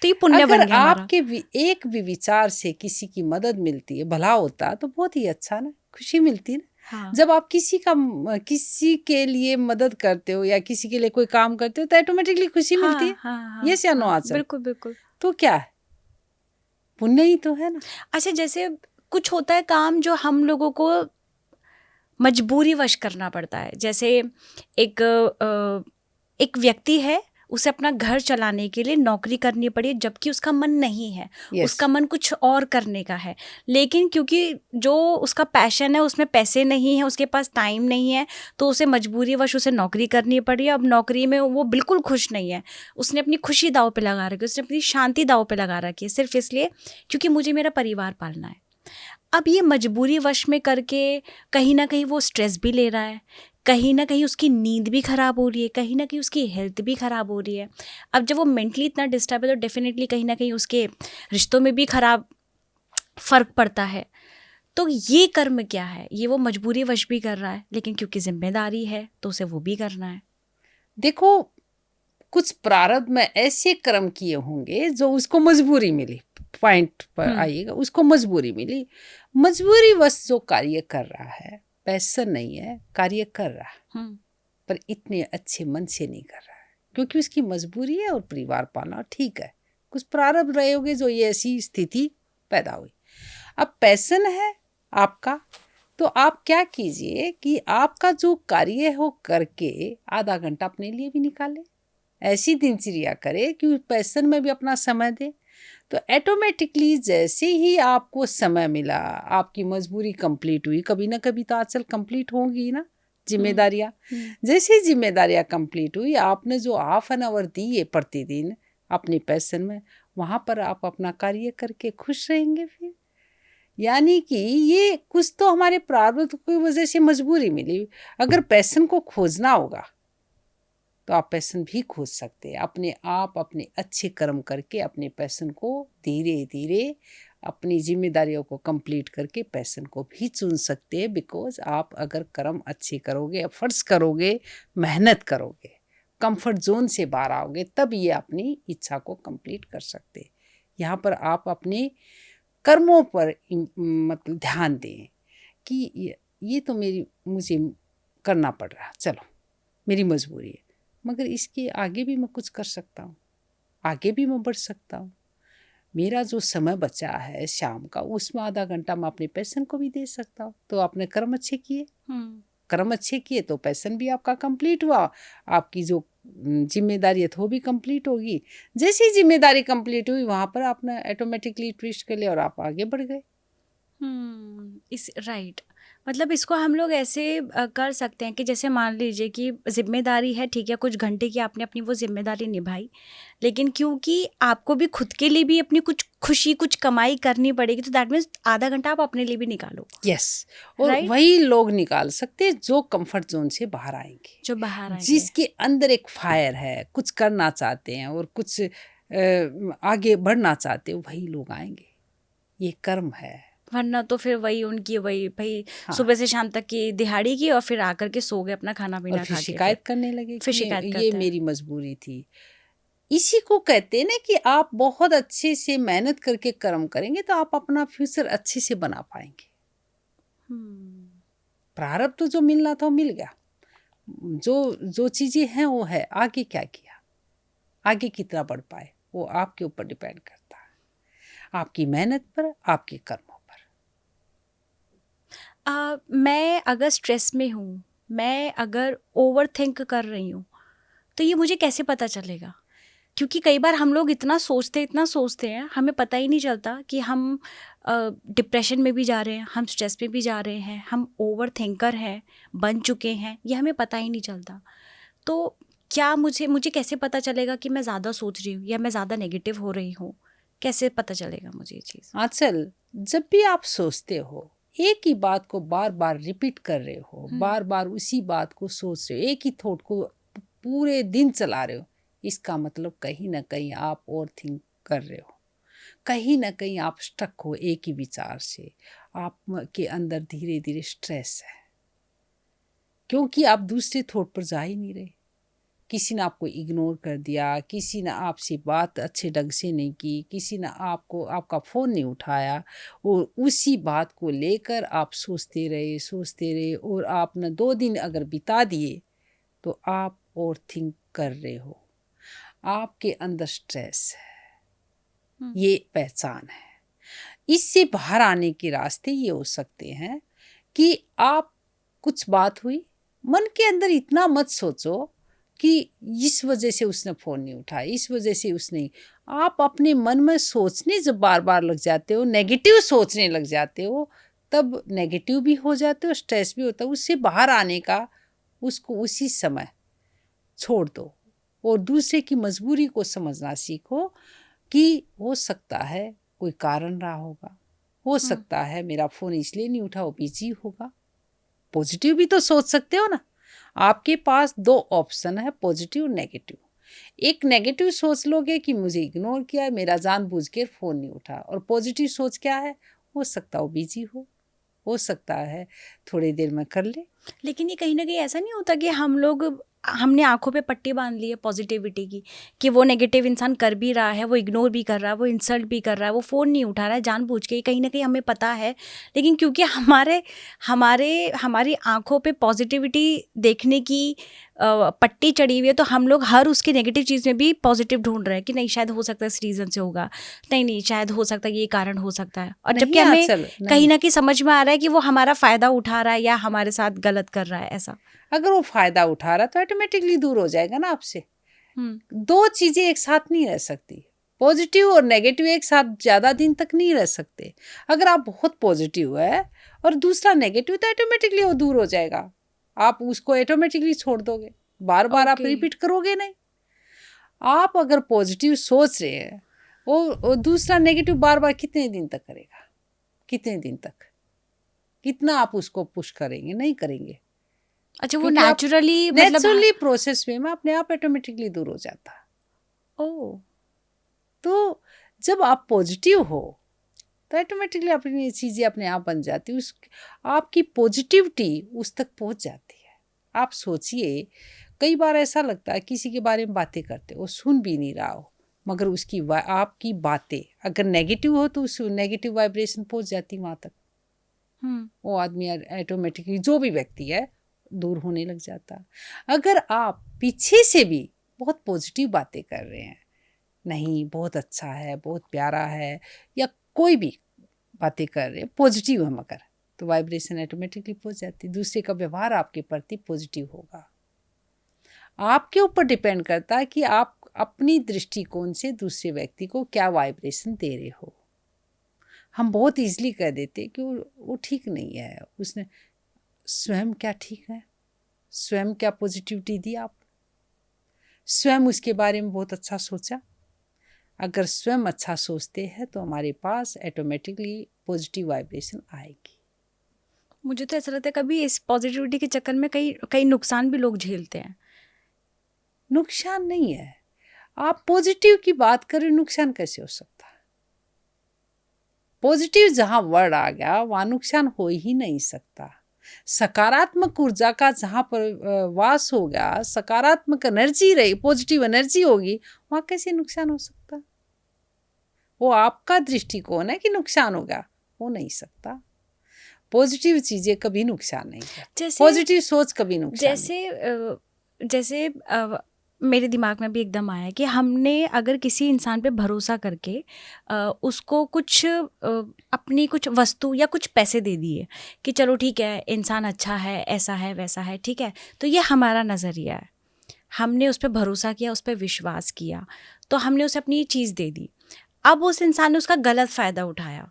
[SPEAKER 1] तो ये पुण्य
[SPEAKER 2] अगर
[SPEAKER 1] बन गया हमारा।
[SPEAKER 2] आपके एक भी विचार से किसी की मदद मिलती है, भला होता, तो बहुत ही अच्छा ना, खुशी मिलती है ना।
[SPEAKER 1] हाँ,
[SPEAKER 2] जब आप किसी के लिए मदद करते हो या किसी के लिए कोई काम करते हो तो ऑटोमेटिकली खुशी मिलती
[SPEAKER 1] हाँ,
[SPEAKER 2] है।
[SPEAKER 1] हाँ,
[SPEAKER 2] ये
[SPEAKER 1] हाँ,
[SPEAKER 2] से नो
[SPEAKER 1] हाँ,
[SPEAKER 2] आंचल,
[SPEAKER 1] बिल्कुल, बिल्कुल।
[SPEAKER 2] तो क्या है, पुण्य ही तो है ना।
[SPEAKER 1] अच्छा, जैसे कुछ होता है काम जो हम लोगों को मजबूरीवश करना पड़ता है। जैसे एक एक व्यक्ति है, उसे अपना घर चलाने के लिए नौकरी करनी पड़ी है, जबकि उसका मन नहीं है,
[SPEAKER 2] यस,
[SPEAKER 1] उसका मन कुछ और करने का है। लेकिन क्योंकि जो उसका पैशन है उसमें पैसे नहीं है, उसके पास टाइम नहीं है, तो उसे मजबूरीवश उसे नौकरी करनी पड़ी है। अब नौकरी में वो बिल्कुल खुश नहीं है, उसने अपनी खुशी दाँव पे लगा रखी है, उसने अपनी शांति दाँव पे लगा रखी है, सिर्फ इसलिए क्योंकि मुझे मेरा परिवार पालना है। अब ये मजबूरी वश में करके कहीं न कहीं वो स्ट्रेस भी ले रहा है, कहीं न कहीं उसकी नींद भी ख़राब हो रही है, कहीं न कहीं उसकी हेल्थ भी ख़राब हो रही है। अब जब वो मेंटली इतना डिस्टर्ब है तो डेफ़िनेटली कहीं न कहीं उसके रिश्तों में भी ख़राब फ़र्क पड़ता है। तो ये कर्म क्या है? ये वो मजबूरी वश भी कर रहा है, लेकिन क्योंकि ज़िम्मेदारी है तो उसे वो भी करना है।
[SPEAKER 2] देखो, कुछ प्रारब्ध में ऐसे कर्म किए होंगे जो उसको मजबूरी मिली, पॉइंट पर
[SPEAKER 1] हुँ,
[SPEAKER 2] आइएगा, उसको मजबूरी मिली, मजबूरी वश जो कार्य कर रहा है, पैसा नहीं है, कार्य कर रहा है,
[SPEAKER 1] हुँ,
[SPEAKER 2] पर इतने अच्छे मन से नहीं कर रहा है, क्योंकि उसकी मजबूरी है और परिवार पालना ठीक है। कुछ प्रारब्ध रहे होंगे जो ये ऐसी स्थिति पैदा हुई। अब पैशन है आपका, तो आप क्या कीजिए कि आपका जो कार्य हो करके आधा घंटा अपने लिए भी निकालें, ऐसी दिनचर्या करे कि उस पैशन में भी अपना समय दे। तो ऑटोमेटिकली जैसे ही आपको समय मिला, आपकी मजबूरी कंप्लीट हुई, कभी ना कभी तो आजकल कंप्लीट होगी ना
[SPEAKER 1] हुँ,
[SPEAKER 2] जिम्मेदारियां।
[SPEAKER 1] हुँ,
[SPEAKER 2] जैसे ही जिम्मेदारियां कंप्लीट हुई, आपने जो हाफ एन आवर दी है प्रतिदिन अपने पैशन में, वहां पर आप अपना कार्य करके खुश रहेंगे फिर। यानी कि ये कुछ तो हमारे प्रारब्ध की वजह से मजबूरी मिली। अगर पैशन को खोजना होगा तो आप पैशन भी खोज सकते हैं। अपने आप अपने अच्छे कर्म करके अपने पैशन को धीरे धीरे अपनी जिम्मेदारियों को कंप्लीट करके पैशन को भी चुन सकते हैं। बिकॉज आप अगर कर्म अच्छे करोगे, एफर्ट्स करोगे, मेहनत करोगे, कंफर्ट जोन से बाहर आओगे, तब ये अपनी इच्छा को कंप्लीट कर सकते हैं। यहाँ पर आप अपने कर्मों पर मतलब ध्यान दें कि ये तो मुझे करना पड़ रहा, चलो मेरी मजबूरी है, मगर इसके आगे भी मैं कुछ कर सकता हूँ, आगे भी मैं बढ़ सकता हूँ। मेरा जो समय बचा है शाम का, उसमें आधा घंटा मैं अपने पैशन को भी दे सकता हूँ। तो आपने कर्म अच्छे किए,
[SPEAKER 1] हुँ।
[SPEAKER 2] कर्म अच्छे किए तो पैशन भी आपका कंप्लीट हुआ, आपकी जो जिम्मेदारी है तो वो भी कंप्लीट होगी। जैसी जिम्मेदारी कंप्लीट हुई, वहाँ पर आपने ऑटोमेटिकली ट्विस्ट कर लिया और आप आगे बढ़ गए।
[SPEAKER 1] इस राइट, मतलब इसको हम लोग ऐसे कर सकते हैं कि जैसे मान लीजिए कि जिम्मेदारी है, ठीक है, कुछ घंटे की आपने अपनी वो जिम्मेदारी निभाई, लेकिन क्योंकि आपको भी खुद के लिए भी अपनी कुछ खुशी, कुछ कमाई करनी पड़ेगी, तो दैट मीन्स आधा घंटा आप अपने लिए भी निकालो,
[SPEAKER 2] यस, और
[SPEAKER 1] राइट?
[SPEAKER 2] वही लोग निकाल सकते हैं जो कंफर्ट जोन से बाहर आएंगे,
[SPEAKER 1] जो बाहर आएंगे।
[SPEAKER 2] जिसके अंदर एक फायर है, कुछ करना चाहते हैं और कुछ आगे बढ़ना चाहते हैं, वही लोग आएंगे। ये कर्म है।
[SPEAKER 1] वरना तो फिर वही उनकी वही भाई,
[SPEAKER 2] हाँ,
[SPEAKER 1] सुबह से शाम तक की दिहाड़ी की और फिर आकर के सो गए अपना खाना
[SPEAKER 2] और
[SPEAKER 1] पीना
[SPEAKER 2] फिर
[SPEAKER 1] खा के, फिर
[SPEAKER 2] शिकायत करने लगे
[SPEAKER 1] फिर
[SPEAKER 2] कि
[SPEAKER 1] शिकायत
[SPEAKER 2] ये
[SPEAKER 1] करते हैं।
[SPEAKER 2] मेरी मजबूरी थी। इसी को कहते हैं ना कि आप बहुत अच्छे से मेहनत करके कर्म करेंगे तो आप अपना फ्यूचर अच्छे से बना पाएंगे।
[SPEAKER 1] हम्म,
[SPEAKER 2] प्रारब्ध तो जो मिलना था वो मिल गया, जो जो चीजें हैं वो है। आगे क्या किया, आगे कितना बढ़ पाए, वो आपके ऊपर डिपेंड करता है, आपकी मेहनत पर, आपके कर्मों पर।
[SPEAKER 1] मैं अगर स्ट्रेस में हूँ, मैं अगर ओवर थिंक कर रही हूँ, तो ये मुझे कैसे पता चलेगा? क्योंकि कई बार हम लोग इतना सोचते हैं, हमें पता ही नहीं चलता कि हम डिप्रेशन में भी जा रहे हैं, हम स्ट्रेस में भी जा रहे हैं, हम ओवर थिंकर हैं, बन चुके हैं, ये हमें पता ही नहीं चलता। तो क्या मुझे मुझे कैसे पता चलेगा कि मैं ज़्यादा सोच रही हूँ या मैं ज़्यादा नेगेटिव हो रही हूँ? कैसे पता चलेगा मुझे ये चीज़?
[SPEAKER 2] आंचल, जब भी आप सोचते हो, एक ही बात को बार बार रिपीट कर रहे हो,
[SPEAKER 1] हुँ,
[SPEAKER 2] बार बार उसी बात को सोच रहे हो, एक ही थॉट को पूरे दिन चला रहे हो, इसका मतलब कहीं ना कहीं आप ओवर थिंक कर रहे हो, कहीं ना कहीं आप स्टक हो एक ही विचार से। आप के अंदर धीरे धीरे स्ट्रेस है, क्योंकि आप दूसरे थॉट पर जा ही नहीं रहे। किसी ने आपको इग्नोर कर दिया, किसी ने आपसे बात अच्छे ढंग से नहीं की, किसी ने आपका फ़ोन नहीं उठाया और उसी बात को लेकर आप सोचते रहे और आपने 2 दिन अगर बिता दिए, तो आप ओवरथिंक कर रहे हो। आपके अंदर स्ट्रेस है,
[SPEAKER 1] हुँ।
[SPEAKER 2] ये पहचान है। इससे बाहर आने के रास्ते ये हो सकते हैं कि आप कुछ बात हुई, मन के अंदर इतना मत सोचो कि इस वजह से उसने फ़ोन नहीं उठाया, इस वजह से उसने आप अपने मन में सोचने जब बार-बार लग जाते हो, नेगेटिव सोचने लग जाते हो, तब नेगेटिव भी हो जाते हो, स्ट्रेस भी होता है। उससे बाहर आने का उसको उसी समय छोड़ दो और दूसरे की मजबूरी को समझना सीखो कि हो सकता है कोई कारण रहा होगा, हो
[SPEAKER 1] हुँ।
[SPEAKER 2] सकता है मेरा फ़ोन इसलिए नहीं उठा, वो बिज़ी होगा। पॉजिटिव भी तो सोच सकते हो ना। आपके पास 2 ऑप्शन है, पॉजिटिव और नेगेटिव। एक नेगेटिव सोच लोगे कि मुझे इग्नोर किया है, मेरा जानबूझ के फ़ोन नहीं उठा और पॉजिटिव सोच क्या है, हो सकता है वो बिज़ी हो सकता है थोड़ी देर में कर ले।
[SPEAKER 1] लेकिन ये कहीं न कहीं ऐसा नहीं होता कि हमने आँखों पे पट्टी बाँध ली है पॉज़िटिविटी की, कि वो नेगेटिव इंसान कर भी रहा है, वो इग्नोर भी कर रहा है, वो इंसल्ट भी कर रहा है, वो फ़ोन नहीं उठा रहा है जानबूझ के, कहीं न कहीं हमें पता है। लेकिन क्योंकि हमारे हमारे हमारी आँखों पे पॉज़िटिविटी देखने की पट्टी चढ़ी हुई है, तो हम लोग हर उसकी नेगेटिव चीज़ में भी पॉज़िटिव ढूँढ रहे हैं कि नहीं शायद हो सकता है इस रीज़न से होगा, नहीं शायद हो सकता है ये कारण हो सकता है। और जबकि
[SPEAKER 2] नहीं
[SPEAKER 1] हमें
[SPEAKER 2] आंचल,
[SPEAKER 1] कहीं
[SPEAKER 2] नहीं।
[SPEAKER 1] न कहीं समझ में आ रहा है कि वो हमारा फ़ायदा उठा रहा है या हमारे साथ गलत कर रहा है, ऐसा।
[SPEAKER 2] अगर वो फ़ायदा उठा रहा है तो ऑटोमेटिकली दूर हो जाएगा ना आपसे।
[SPEAKER 1] हुँ।
[SPEAKER 2] 2 चीज़ें एक साथ नहीं रह सकती। पॉज़िटिव और नेगेटिव एक साथ ज़्यादा दिन तक नहीं रह सकते। अगर आप बहुत पॉज़िटिव है और दूसरा नेगेटिव तो ऑटोमेटिकली वो दूर हो जाएगा। आप उसको ऑटोमेटिकली छोड़ दोगे। बार-बार आप
[SPEAKER 1] ओके।
[SPEAKER 2] रिपीट करोगे नहीं। आप अगर पॉज़िटिव सोच रहे हैं और दूसरा नेगेटिव बार-बार कितने दिन तक करेगा? कितने दिन तक? कितना आप उसको पुश करेंगे? नहीं करेंगे।
[SPEAKER 1] अच्छा वो
[SPEAKER 2] क्योंकि आप
[SPEAKER 1] नेचुरली मतलब ह
[SPEAKER 2] नेचुरली प्रोसेस वे में अपने आप ऑटोमेटिकली दूर हो जाता है।
[SPEAKER 1] ओह!
[SPEAKER 2] तो जब आप पॉजिटिव हो तो ऑटोमेटिकली अपनी चीज़ें अपने आप बन जाती है। उस आपकी पॉजिटिविटी उस तक पहुंच जाती है। आप सोचिए, कई बार ऐसा लगता है किसी के बारे में बातें करते हो, सुन भी नहीं रहा हो, मगर आपकी बातें अगर नेगेटिव हो तो उस नेगेटिव वाइब्रेशन पहुंच जाती वहां तक।
[SPEAKER 1] हुँ।
[SPEAKER 2] वो आदमी ऑटोमेटिकली जो भी व्यक्ति है दूर होने लग जाता। अगर आप पीछे से भी बहुत पॉजिटिव बातें कर रहे हैं, नहीं बहुत अच्छा है, बहुत प्यारा है, या कोई भी बातें कर रहे हैं पॉजिटिव है, मगर तो वाइब्रेशन ऑटोमेटिकली पहुंच जाती है। दूसरे का व्यवहार आपके प्रति पॉजिटिव होगा। आपके ऊपर डिपेंड करता है कि आप अपनी दृष्टिकोण से दूसरे व्यक्ति को क्या वाइब्रेशन दे रहे हो। हम बहुत इजीली कह देते हैं कि वो ठीक नहीं है, उसने स्वयं क्या ठीक है, स्वयं क्या पॉजिटिविटी दी आप, स्वयं उसके बारे में बहुत अच्छा सोचा। अगर स्वयं अच्छा सोचते हैं तो हमारे पास ऑटोमेटिकली पॉजिटिव वाइब्रेशन आएगी।
[SPEAKER 1] मुझे तो ऐसा लगता है कभी इस पॉज़िटिविटी के चक्कर में कई कई नुकसान भी लोग झेलते हैं।
[SPEAKER 2] नुकसान नहीं है, आप पॉजिटिव की बात करें, नुकसान कैसे हो सकता है? पॉजिटिव जहां वर्ड आ गया वहां नुकसान हो ही नहीं सकता। सकारात्मक ऊर्जा का जहां पर वास हो गया, सकारात्मक एनर्जी रही, पॉजिटिव एनर्जी होगी, वहां कैसे नुकसान हो सकता? वो आपका दृष्टिकोण है कि नुकसान होगा, हो नहीं सकता। पॉजिटिव चीजें कभी नुकसान नहीं करती,
[SPEAKER 1] जैसे
[SPEAKER 2] पॉजिटिव सोच कभी नुकसान नहीं।
[SPEAKER 1] जैसे जैसे मेरे दिमाग में भी एकदम आया कि हमने अगर किसी इंसान पे भरोसा करके उसको कुछ अपनी कुछ वस्तु या कुछ पैसे दे दिए कि चलो ठीक है इंसान अच्छा है ऐसा है वैसा है ठीक है, तो ये हमारा नज़रिया है, हमने उस पर भरोसा किया उस पर विश्वास किया, तो हमने उसे अपनी चीज़ दे दी। अब उस इंसान ने उसका गलत फ़ायदा उठाया।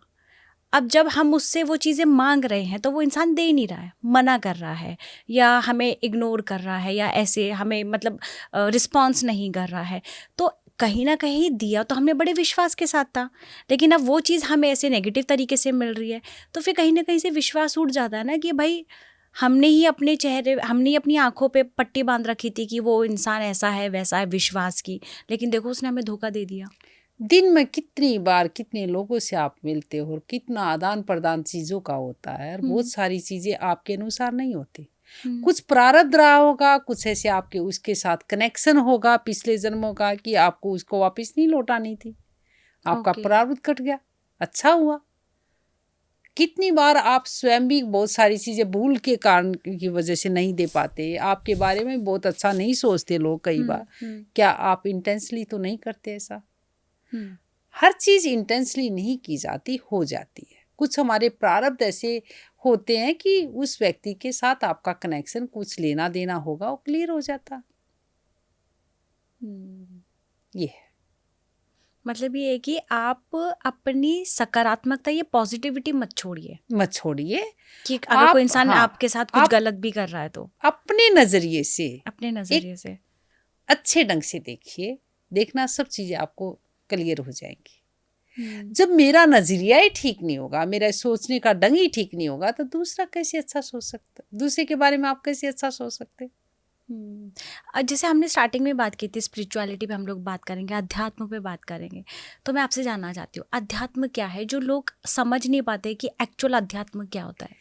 [SPEAKER 1] अब जब हम उससे वो चीज़ें माँग रहे हैं तो वो इंसान दे नहीं रहा है, मना कर रहा है या हमें इग्नोर कर रहा है या ऐसे हमें मतलब रिस्पॉन्स नहीं कर रहा है। तो कहीं न कहीं दिया तो हमने बड़े विश्वास के साथ था, लेकिन अब वो चीज़ हमें ऐसे नेगेटिव तरीके से मिल रही है, तो फिर कहीं न कहीं से विश्वास उठ जाता है ना कि भई हमने ही अपनी आँखों पे पट्टी बाँध रखी थी कि वो इंसान ऐसा है, वैसा है विश्वास की, लेकिन देखो उसने हमें धोखा दे दिया।
[SPEAKER 2] दिन में कितनी बार कितने लोगों से आप मिलते हो और कितना आदान प्रदान चीज़ों का होता है, और बहुत
[SPEAKER 1] हुँ।
[SPEAKER 2] सारी चीज़ें आपके अनुसार नहीं होती। कुछ प्रारब्ध रहा होगा, कुछ ऐसे आपके उसके साथ कनेक्शन होगा पिछले जन्मों का कि आपको उसको वापस नहीं लौटानी थी, आपका
[SPEAKER 1] ओके।
[SPEAKER 2] प्रारब्ध कट गया, अच्छा हुआ। कितनी बार आप स्वयं भी बहुत सारी चीजें भूल के कारण की वजह से नहीं दे पाते, आपके बारे में बहुत अच्छा नहीं सोचते लोग कई बार, क्या आप इंटेंशनली तो नहीं करते ऐसा? हर चीज इंटेंशनली नहीं की जाती, हो जाती है। कुछ हमारे प्रारब्ध ऐसे होते हैं कि उस व्यक्ति के साथ आपका कनेक्शन कुछ लेना देना होगा, वो क्लियर हो जाता। ये है।
[SPEAKER 1] मतलब ये है कि आप अपनी सकारात्मकता, ये पॉजिटिविटी मत छोड़िए
[SPEAKER 2] मत छोड़िए।
[SPEAKER 1] कि अगर कोई इंसान
[SPEAKER 2] हाँ,
[SPEAKER 1] आपके साथ कुछ
[SPEAKER 2] आप
[SPEAKER 1] गलत भी कर रहा है तो
[SPEAKER 2] अपने नजरिए से
[SPEAKER 1] अपने
[SPEAKER 2] एक
[SPEAKER 1] नजरिए से।
[SPEAKER 2] अच्छे ढंग से देखिए, देखना सब चीजें आपको क्लियर हो जाएंगी।
[SPEAKER 1] हम्म,
[SPEAKER 2] जब मेरा नजरिया ही ठीक नहीं होगा, मेरा सोचने का ढंग ही ठीक नहीं होगा, तो दूसरा कैसे अच्छा सोच सकता? दूसरे के बारे में आप कैसे अच्छा सोच सकते?
[SPEAKER 1] जैसे हमने स्टार्टिंग में बात की थी, स्पिरिचुअलिटी पे हम लोग बात करेंगे, अध्यात्म पे बात करेंगे, तो मैं आपसे जानना चाहती हूँ अध्यात्म क्या है, जो लोग समझ नहीं पाते कि एक्चुअल अध्यात्म क्या होता है।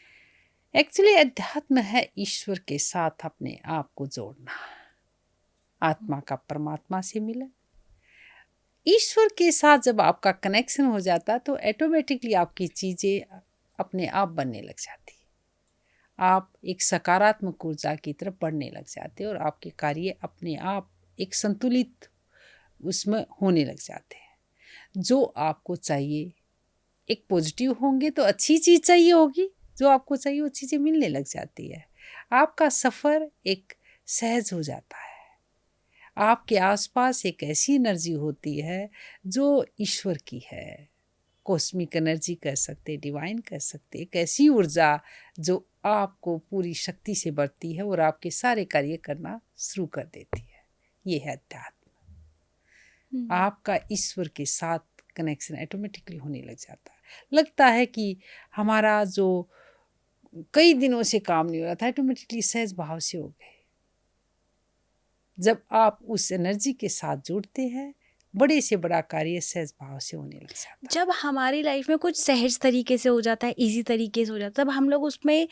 [SPEAKER 2] एक्चुअली अध्यात्म है ईश्वर के साथ अपने आप को जोड़ना, आत्मा का परमात्मा से मिलन। ईश्वर के साथ जब आपका कनेक्शन हो जाता तो ऑटोमेटिकली आपकी चीजें अपने आप बनने लग जाती, आप एक सकारात्मक ऊर्जा की तरफ बढ़ने लग जाते और आपके कार्य अपने आप एक संतुलित उसमें होने लग जाते हैं। जो आपको चाहिए, एक पॉजिटिव होंगे तो अच्छी चीज चाहिए होगी, जो आपको चाहिए वो चीजें मिलने लग जाती है। आपका सफर एक सहज हो जाता है। आपके आसपास एक ऐसी एनर्जी होती है जो ईश्वर की है, कॉस्मिक एनर्जी कह सकते, डिवाइन कह सकते, एक ऐसी ऊर्जा जो आपको पूरी शक्ति से भरती है और आपके सारे कार्य करना शुरू कर देती है। ये है अध्यात्म। आपका ईश्वर के साथ कनेक्शन ऑटोमेटिकली होने लग जाता है। लगता है कि हमारा जो कई दिनों से काम नहीं हो रहा था, ऑटोमेटिकली सहज भाव से हो गए। जब आप उस एनर्जी के साथ जुड़ते हैं, बड़े से बड़ा कार्य सहज भाव से होने लग जाता है।
[SPEAKER 1] जब हमारी लाइफ में कुछ सहज तरीके से हो जाता है, इजी तरीके से हो जाता है, तब हम लोग उसमें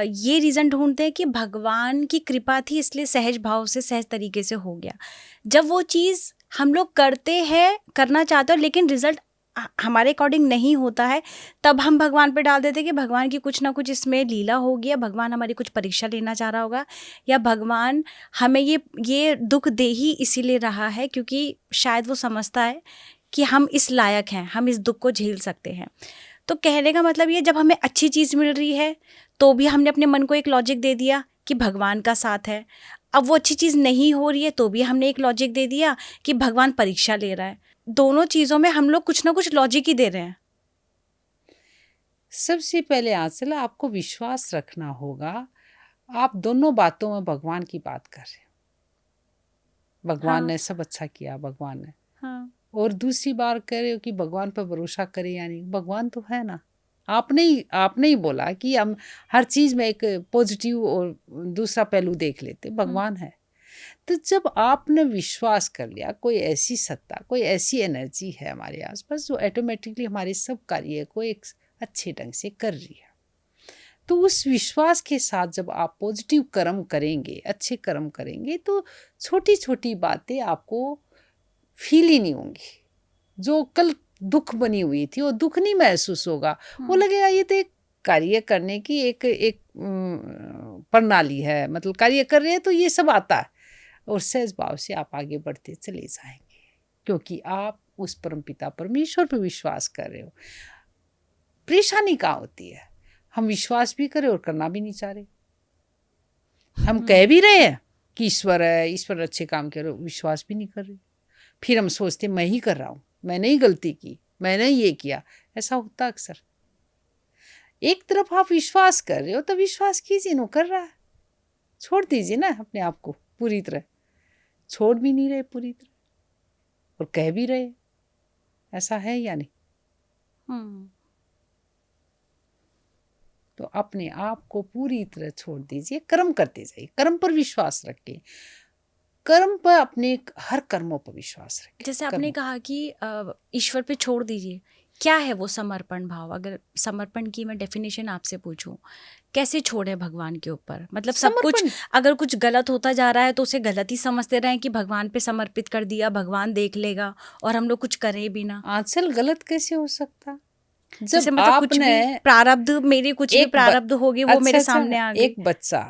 [SPEAKER 1] ये रीज़न ढूंढते हैं कि भगवान की कृपा थी इसलिए सहज भाव से सहज तरीके से हो गया। जब वो चीज़ हम लोग करते हैं, करना चाहते हो, लेकिन रिजल्ट हमारे अकॉर्डिंग नहीं होता है, तब हम भगवान पे डाल देते हैं कि भगवान की कुछ ना कुछ इसमें लीला होगी, या भगवान हमारी कुछ परीक्षा लेना चाह रहा होगा, या भगवान हमें ये दुख दे ही इसीलिए रहा है क्योंकि शायद वो समझता है कि हम इस लायक हैं, हम इस दुख को झेल सकते हैं। तो कहने का मतलब ये, जब हमें अच्छी चीज़ मिल रही है तो भी हमने अपने मन को एक लॉजिक दे दिया कि भगवान का साथ है। अब वो अच्छी चीज़ नहीं हो रही है तो भी हमने एक लॉजिक दे दिया कि भगवान परीक्षा ले रहा है। दोनों चीज़ों में हम लोग कुछ ना कुछ लॉजिक ही दे रहे हैं।
[SPEAKER 2] सबसे पहले आंचल आपको विश्वास रखना होगा, आप दोनों बातों में भगवान की बात कर रहे हो। भगवान
[SPEAKER 1] हाँ,
[SPEAKER 2] ने सब अच्छा किया, भगवान ने।
[SPEAKER 1] हाँ,
[SPEAKER 2] और दूसरी बार कह रहे हो कि भगवान पर भरोसा करें, यानी भगवान तो है ना। आपने ही बोला कि हम हर चीज में एक पॉजिटिव और दूसरा पहलू देख लेते, भगवान है। तो जब आपने विश्वास कर लिया, कोई ऐसी सत्ता, कोई ऐसी एनर्जी है हमारे आसपास जो ऑटोमेटिकली हमारे सब कार्य को एक अच्छे ढंग से कर रही है, तो उस विश्वास के साथ जब आप पॉजिटिव कर्म करेंगे, अच्छे कर्म करेंगे, तो छोटी छोटी बातें आपको फील ही नहीं होंगी। जो कल दुख बनी हुई थी वो दुख नहीं महसूस होगा, वो लगेगा ये तो एक कार्य करने की एक एक प्रणाली है, मतलब कार्य कर रहे हैं तो ये सब आता है। और सहज भाव से आप आगे बढ़ते चले जाएंगे, क्योंकि आप उस परमपिता परमेश्वर पर विश्वास कर रहे हो। परेशानी कहाँ होती है, हम विश्वास भी करें और करना भी नहीं चाह रहे। हम कह भी रहे हैं कि ईश्वर है, ईश्वर अच्छे काम कर रहे हो, विश्वास भी नहीं कर रहे। फिर हम सोचते मैं ही कर रहा हूँ, मैंने ही गलती की, मैंने ये किया। ऐसा होता अक्सर। एक तरफ आप विश्वास कर रहे हो तो विश्वास कीजिए, नो कर रहा है, छोड़ दीजिए ना अपने आप को पूरी तरह। छोड़ भी नहीं रहे पूरी तरह और कह भी रहे, ऐसा है या नहीं? तो अपने आप को पूरी तरह छोड़ दीजिए, कर्म करते जाइए, कर्म पर विश्वास रखिए, कर्म पर अपने हर कर्मों पर विश्वास रखिए।
[SPEAKER 1] जैसे आपने कहा कि ईश्वर पे छोड़ दीजिए, क्या है वो समर्पण भाव? अगर समर्पण की मैं डेफिनेशन आपसे पूछूं कैसे छोड़े भगवान के ऊपर? मतलब सब कुछ,
[SPEAKER 2] समर्पण।
[SPEAKER 1] अगर कुछ गलत होता जा रहा है तो उसे गलत ही समझते रहें कि भगवान पे समर्पित कर दिया, भगवान देख लेगा, और हम लोग कुछ करें भी ना।
[SPEAKER 2] आंचल गलत कैसे हो सकता?
[SPEAKER 1] जैसे
[SPEAKER 2] जब
[SPEAKER 1] मतलब कुछ
[SPEAKER 2] आपने
[SPEAKER 1] भी प्रारब्ध, मेरी कुछ भी
[SPEAKER 2] एक
[SPEAKER 1] प्रारब्ध होगी वो मेरे
[SPEAKER 2] अच्छा,
[SPEAKER 1] सामने आ गई।
[SPEAKER 2] एक बच्चा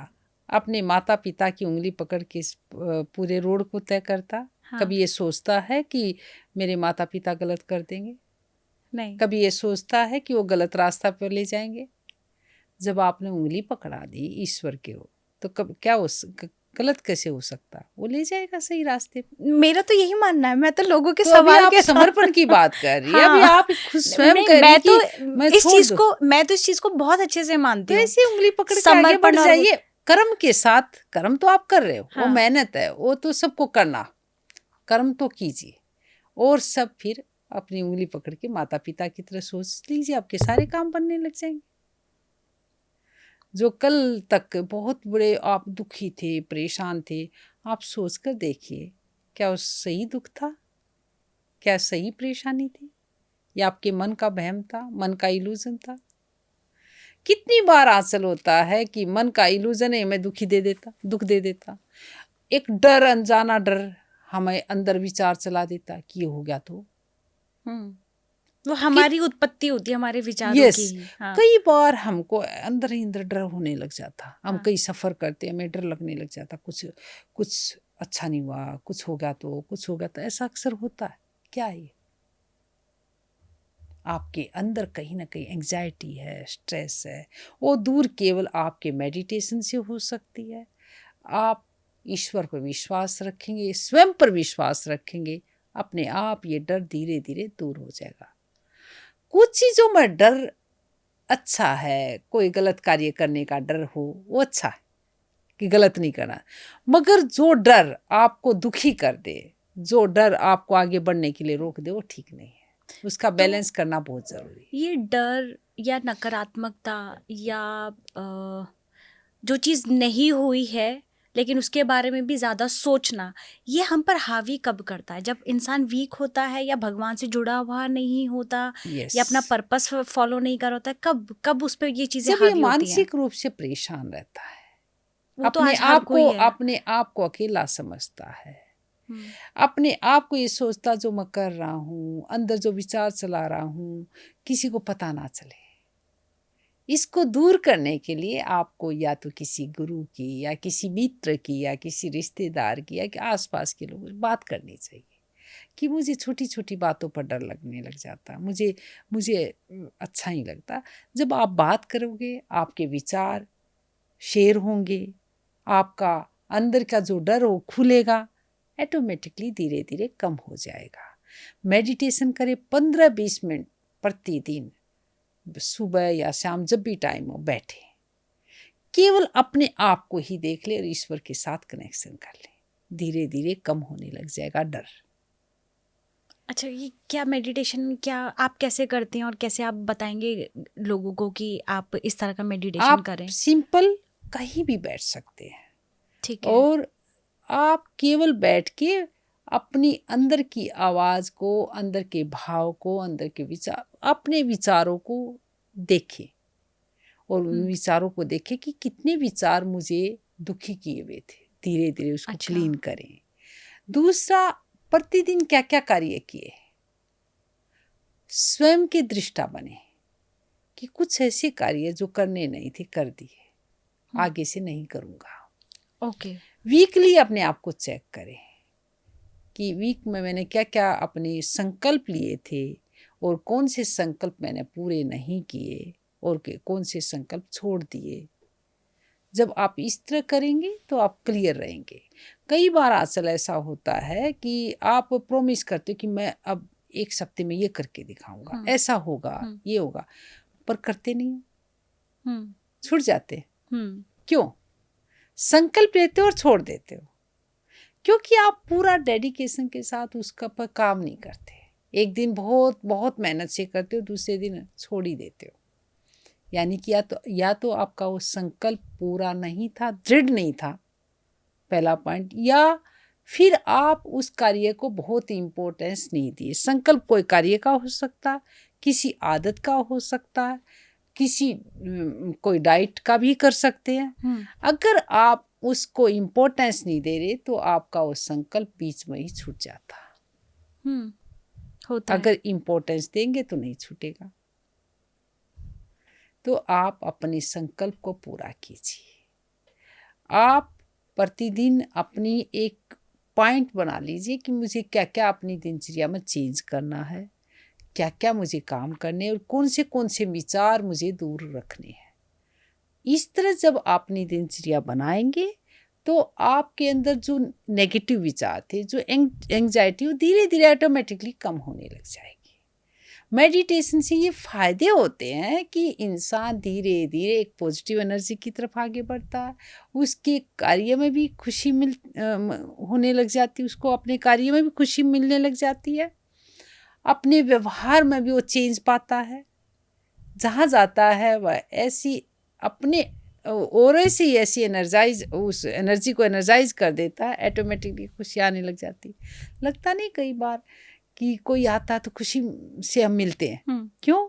[SPEAKER 2] अपने माता पिता की उंगली पकड़ के इस पूरे रोड को तय करता,
[SPEAKER 1] हाँ।
[SPEAKER 2] कभी ये सोचता है कि मेरे माता पिता गलत कर देंगे?
[SPEAKER 1] नहीं।
[SPEAKER 2] कभी ये सोचता है कि वो गलत रास्ता पर ले जाएंगे? जब आपने उंगली पकड़ा दी ईश्वर के हो, तो कब क्या गलत कैसे हो सकता? वो ले जाएगा सही रास्ते पे।
[SPEAKER 1] मेरा तो यही मानना है, मैं तो लोगों के
[SPEAKER 2] तो अभी
[SPEAKER 1] सवाल
[SPEAKER 2] आप
[SPEAKER 1] के
[SPEAKER 2] समर्पण
[SPEAKER 1] साथ
[SPEAKER 2] की बात कर रही है, अभी
[SPEAKER 1] हाँ।
[SPEAKER 2] आप खुद स्वयं
[SPEAKER 1] नहीं,
[SPEAKER 2] कह रही
[SPEAKER 1] मैं तो
[SPEAKER 2] कि मैं छोड़ दूं।
[SPEAKER 1] मैं तो इस चीज को बहुत अच्छे से मानती
[SPEAKER 2] तो
[SPEAKER 1] हूँ।
[SPEAKER 2] ऐसे उंगली पकड़ के आगे बढ़
[SPEAKER 1] समर्पण और वो,
[SPEAKER 2] जाइए कर्म के साथ। कर्म तो आप कर रहे हो, वो
[SPEAKER 1] हाँ।
[SPEAKER 2] मेहनत है, वो तो सबको करना। कर्म तो कीजिए और सब फिर अपनी उंगली पकड़ के माता पिता की तरह सोच लीजिए, आपके सारे काम बनने लग जाएंगे। जो कल तक बहुत बड़े आप दुखी थे, परेशान थे, आप सोच कर देखिए, क्या वो सही दुख था? क्या सही परेशानी थी? या आपके मन का वहम था, मन का इल्यूजन था? कितनी बार आंचल होता है कि मन का इल्यूजन है, हमें दुख दे देता। एक डर, अनजाना डर हमें अंदर विचार चला देता कि ये हो गया तो।
[SPEAKER 1] वो
[SPEAKER 2] कि
[SPEAKER 1] हमारी उत्पत्ति होती है हमारे विचारों
[SPEAKER 2] यस,
[SPEAKER 1] की ही। हाँ।
[SPEAKER 2] कई बार हमको अंदर ही अंदर डर होने लग जाता। हम
[SPEAKER 1] हाँ।
[SPEAKER 2] कई सफर करते हमें डर लगने लग जाता, कुछ कुछ अच्छा नहीं हुआ, कुछ हो गया तो, कुछ हो गया तो। ऐसा अक्सर होता है। क्या है ये? आपके अंदर कहीं ना कहीं एंजाइटी है, स्ट्रेस है। वो दूर केवल आपके मेडिटेशन से हो सकती है। आप ईश्वर पर विश्वास रखेंगे, स्वयं पर विश्वास रखेंगे, अपने आप ये डर धीरे धीरे दूर हो जाएगा। कुछ चीजों में डर अच्छा है, कोई गलत कार्य करने का डर हो वो अच्छा है कि गलत नहीं करना। मगर जो डर आपको दुखी कर दे, जो डर आपको आगे बढ़ने के लिए रोक दे, वो ठीक नहीं है। उसका
[SPEAKER 1] तो
[SPEAKER 2] बैलेंस करना बहुत जरूरी है।
[SPEAKER 1] ये डर या नकारात्मकता या जो चीज़ नहीं हुई है लेकिन उसके बारे में भी ज़्यादा सोचना, ये हम पर हावी कब करता है? जब इंसान वीक होता है या भगवान से जुड़ा हुआ नहीं होता
[SPEAKER 2] यस,
[SPEAKER 1] या अपना पर्पस फॉलो नहीं कर होता है, कब कब उस पर ये चीज़ें
[SPEAKER 2] जब ये
[SPEAKER 1] हावी होती हैं?
[SPEAKER 2] मानसिक रूप से परेशान रहता है,
[SPEAKER 1] वो तो आज हर कोई है।
[SPEAKER 2] अपने आप को अकेला समझता है,
[SPEAKER 1] हम्म।
[SPEAKER 2] अपने आप को ये सोचता जो मैं कर रहा हूँ, अंदर जो विचार चला रहा हूँ, किसी को पता ना चले। इसको दूर करने के लिए आपको या तो किसी गुरु की या किसी मित्र की या किसी रिश्तेदार की या कि आसपास के लोगों से बात करनी चाहिए कि मुझे छोटी छोटी बातों पर डर लगने लग जाता, मुझे मुझे अच्छा नहीं लगता। जब आप बात करोगे, आपके विचार शेयर होंगे, आपका अंदर का जो डर हो खुलेगा, ऑटोमेटिकली धीरे धीरे कम हो जाएगा। मेडिटेशन करें 15-20 मिनट प्रतिदिन, सुबह या शाम जब भी टाइम हो बैठे, केवल अपने आप को ही देख ले और ईश्वर के साथ कनेक्शन कर ले, धीरे धीरे कम होने लग जाएगा डर।
[SPEAKER 1] अच्छा, ये क्या मेडिटेशन, क्या आप कैसे करते हैं और कैसे आप बताएंगे लोगों को कि आप इस तरह का मेडिटेशन
[SPEAKER 2] आप
[SPEAKER 1] करें?
[SPEAKER 2] सिंपल कहीं भी बैठ सकते हैं
[SPEAKER 1] ठीक है।
[SPEAKER 2] और आप केवल बैठ के अपनी अंदर की आवाज को, अंदर के भाव को, अंदर के विचार, अपने विचारों को देखें और उन विचारों को देखें कि कितने विचार मुझे दुखी किए हुए थे। धीरे धीरे उसको
[SPEAKER 1] अच्छा।
[SPEAKER 2] क्लीन करें। दूसरा, प्रतिदिन क्या क्या कार्य किए, स्वयं के दृष्टा बने कि कुछ ऐसे कार्य जो करने नहीं थे कर दिए, आगे से नहीं करूँगा।
[SPEAKER 1] ओके।
[SPEAKER 2] वीकली अपने आप को चेक करें कि वीक में मैंने क्या क्या अपने संकल्प लिए थे और कौन से संकल्प मैंने पूरे नहीं किए और कौन से संकल्प छोड़ दिए। जब आप इस तरह करेंगे तो आप क्लियर रहेंगे। कई बार आजकल ऐसा होता है कि आप प्रॉमिस करते हो कि मैं अब 1 हफ्ते में ये करके दिखाऊंगा, ऐसा होगा, ये होगा, पर करते नहीं हो, छूट जाते। क्यों? संकल्प लेते हो और छोड़ देते हो, क्योंकि आप पूरा डेडिकेशन के साथ उसका पर काम नहीं करते। एक दिन बहुत बहुत मेहनत से करते हो, दूसरे दिन छोड़ ही देते हो। यानी कि या तो आपका वो संकल्प पूरा नहीं था, दृढ़ नहीं था, पहला पॉइंट, या फिर आप उस कार्य को बहुत इम्पोर्टेंस नहीं दिए। संकल्प कोई कार्य का हो सकता है, किसी आदत का हो सकता है, किसी कोई डाइट का भी कर सकते हैं। अगर आप उसको इम्पोर्टेंस नहीं दे रहे तो आपका वो संकल्प बीच में ही छूट जाता।
[SPEAKER 1] होता है।
[SPEAKER 2] अगर इम्पोर्टेंस देंगे तो नहीं छूटेगा। तो आप अपने संकल्प को पूरा कीजिए। आप प्रतिदिन अपनी एक पॉइंट बना लीजिए कि मुझे क्या क्या अपनी दिनचर्या में चेंज करना है, क्या क्या मुझे काम करने और कौन से विचार मुझे दूर रखने हैं। इस तरह जब आप अपनी दिनचर्या बनाएंगे तो आपके अंदर जो नेगेटिव विचार थे, जो एंग्जाइटी, वो धीरे धीरे ऑटोमेटिकली कम होने लग जाएगी। मेडिटेशन से ये फायदे होते हैं कि इंसान धीरे धीरे एक पॉजिटिव एनर्जी की तरफ आगे बढ़ता है। उसके कार्य में भी खुशी होने लग जाती है, उसको अपने कार्य में भी खुशी मिलने लग जाती है, अपने व्यवहार में भी वो चेंज पाता है। जहाँ जाता है वह ऐसी अपने और ऐसी ऐसी एनर्जाइज, उस एनर्जी को एनर्जाइज कर देता है, ऑटोमेटिकली खुशी आने लग जाती। लगता नहीं कई बार कि कोई आता तो खुशी से हम मिलते हैं, क्यों?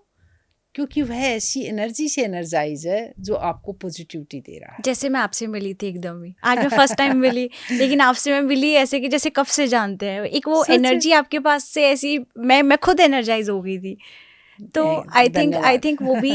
[SPEAKER 2] क्योंकि वह ऐसी एनर्जी से एनर्जाइज है जो आपको पॉजिटिविटी दे रहा है।
[SPEAKER 1] जैसे मैं आपसे मिली थी एकदम ही, आज मैं फर्स्ट टाइम मिली लेकिन आपसे मैं मिली ऐसे कि जैसे कब से जानते हैं, एक वो एनर्जी आपके पास से ऐसी, मैं खुद एनर्जाइज हो गई थी। तो आई थिंक वो भी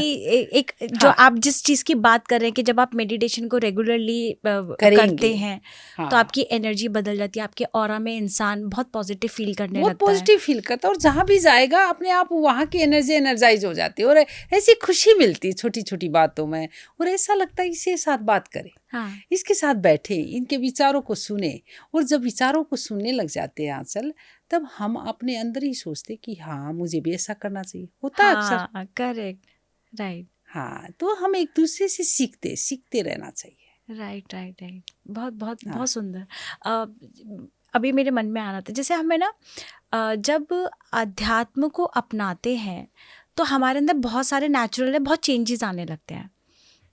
[SPEAKER 1] एक जो
[SPEAKER 2] हाँ,
[SPEAKER 1] आप जिस चीज़ की बात कर रहे हैं कि जब आप मेडिटेशन को रेगुलरली करते हैं तो आपकी एनर्जी बदल जाती है, आपके ऑरा में इंसान बहुत पॉजिटिव फील करने लगता है,
[SPEAKER 2] बहुत पॉजिटिव फील करता है और जहाँ भी जाएगा अपने आप वहाँ की एनर्जी एनर्जाइज हो जाती है और ऐसी खुशी मिलती है छोटी छोटी बातों में। और ऐसा लगता है इसके साथ बात करें, इसके साथ बैठे, इनके विचारों को सुने। और जब विचारों को सुनने लग जाते हैं आंचल, तब हम अपने अंदर ही सोचते कि हाँ मुझे भी ऐसा करना चाहिए। होता है अक्सर।
[SPEAKER 1] Correct, right.
[SPEAKER 2] हाँ, तो हम एक दूसरे से सीखते रहना चाहिए।
[SPEAKER 1] राइट। बहुत बहुत बहुत सुंदर। अभी मेरे मन में आ रहा था, जैसे हमें ना जब अध्यात्म को अपनाते हैं तो हमारे अंदर बहुत सारे नेचुरल बहुत चेंजेस आने लगते हैं।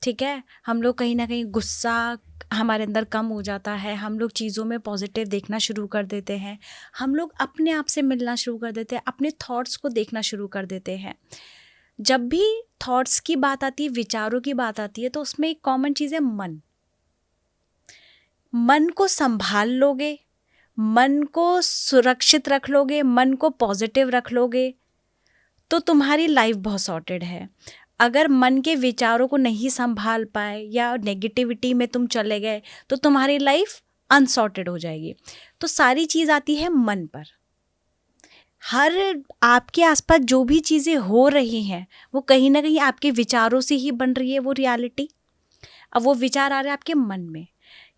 [SPEAKER 1] ठीक है, हम लोग कहीं ना कहीं गुस्सा हमारे अंदर कम हो जाता है, हम लोग चीज़ों में पॉजिटिव देखना शुरू कर देते हैं, हम लोग अपने आप से मिलना शुरू कर देते हैं, अपने थॉट्स को देखना शुरू कर देते हैं। जब भी थॉट्स की बात आती है, विचारों की बात आती है, तो उसमें एक कॉमन चीज़ है मन को संभाल लोगे, मन को सुरक्षित रख लोगे, मन को पॉजिटिव रख लोगे तो तुम्हारी लाइफ बहुत सॉर्टेड है। अगर मन के विचारों को नहीं संभाल पाए या नेगेटिविटी में तुम चले गए तो तुम्हारी लाइफ अनसॉर्टेड हो जाएगी। तो सारी चीज़ आती है मन पर। हर आपके आसपास जो भी चीज़ें हो रही हैं वो कहीं ना कहीं आपके विचारों से ही बन रही है, वो रियलिटी। अब वो विचार आ रहे हैं आपके मन में,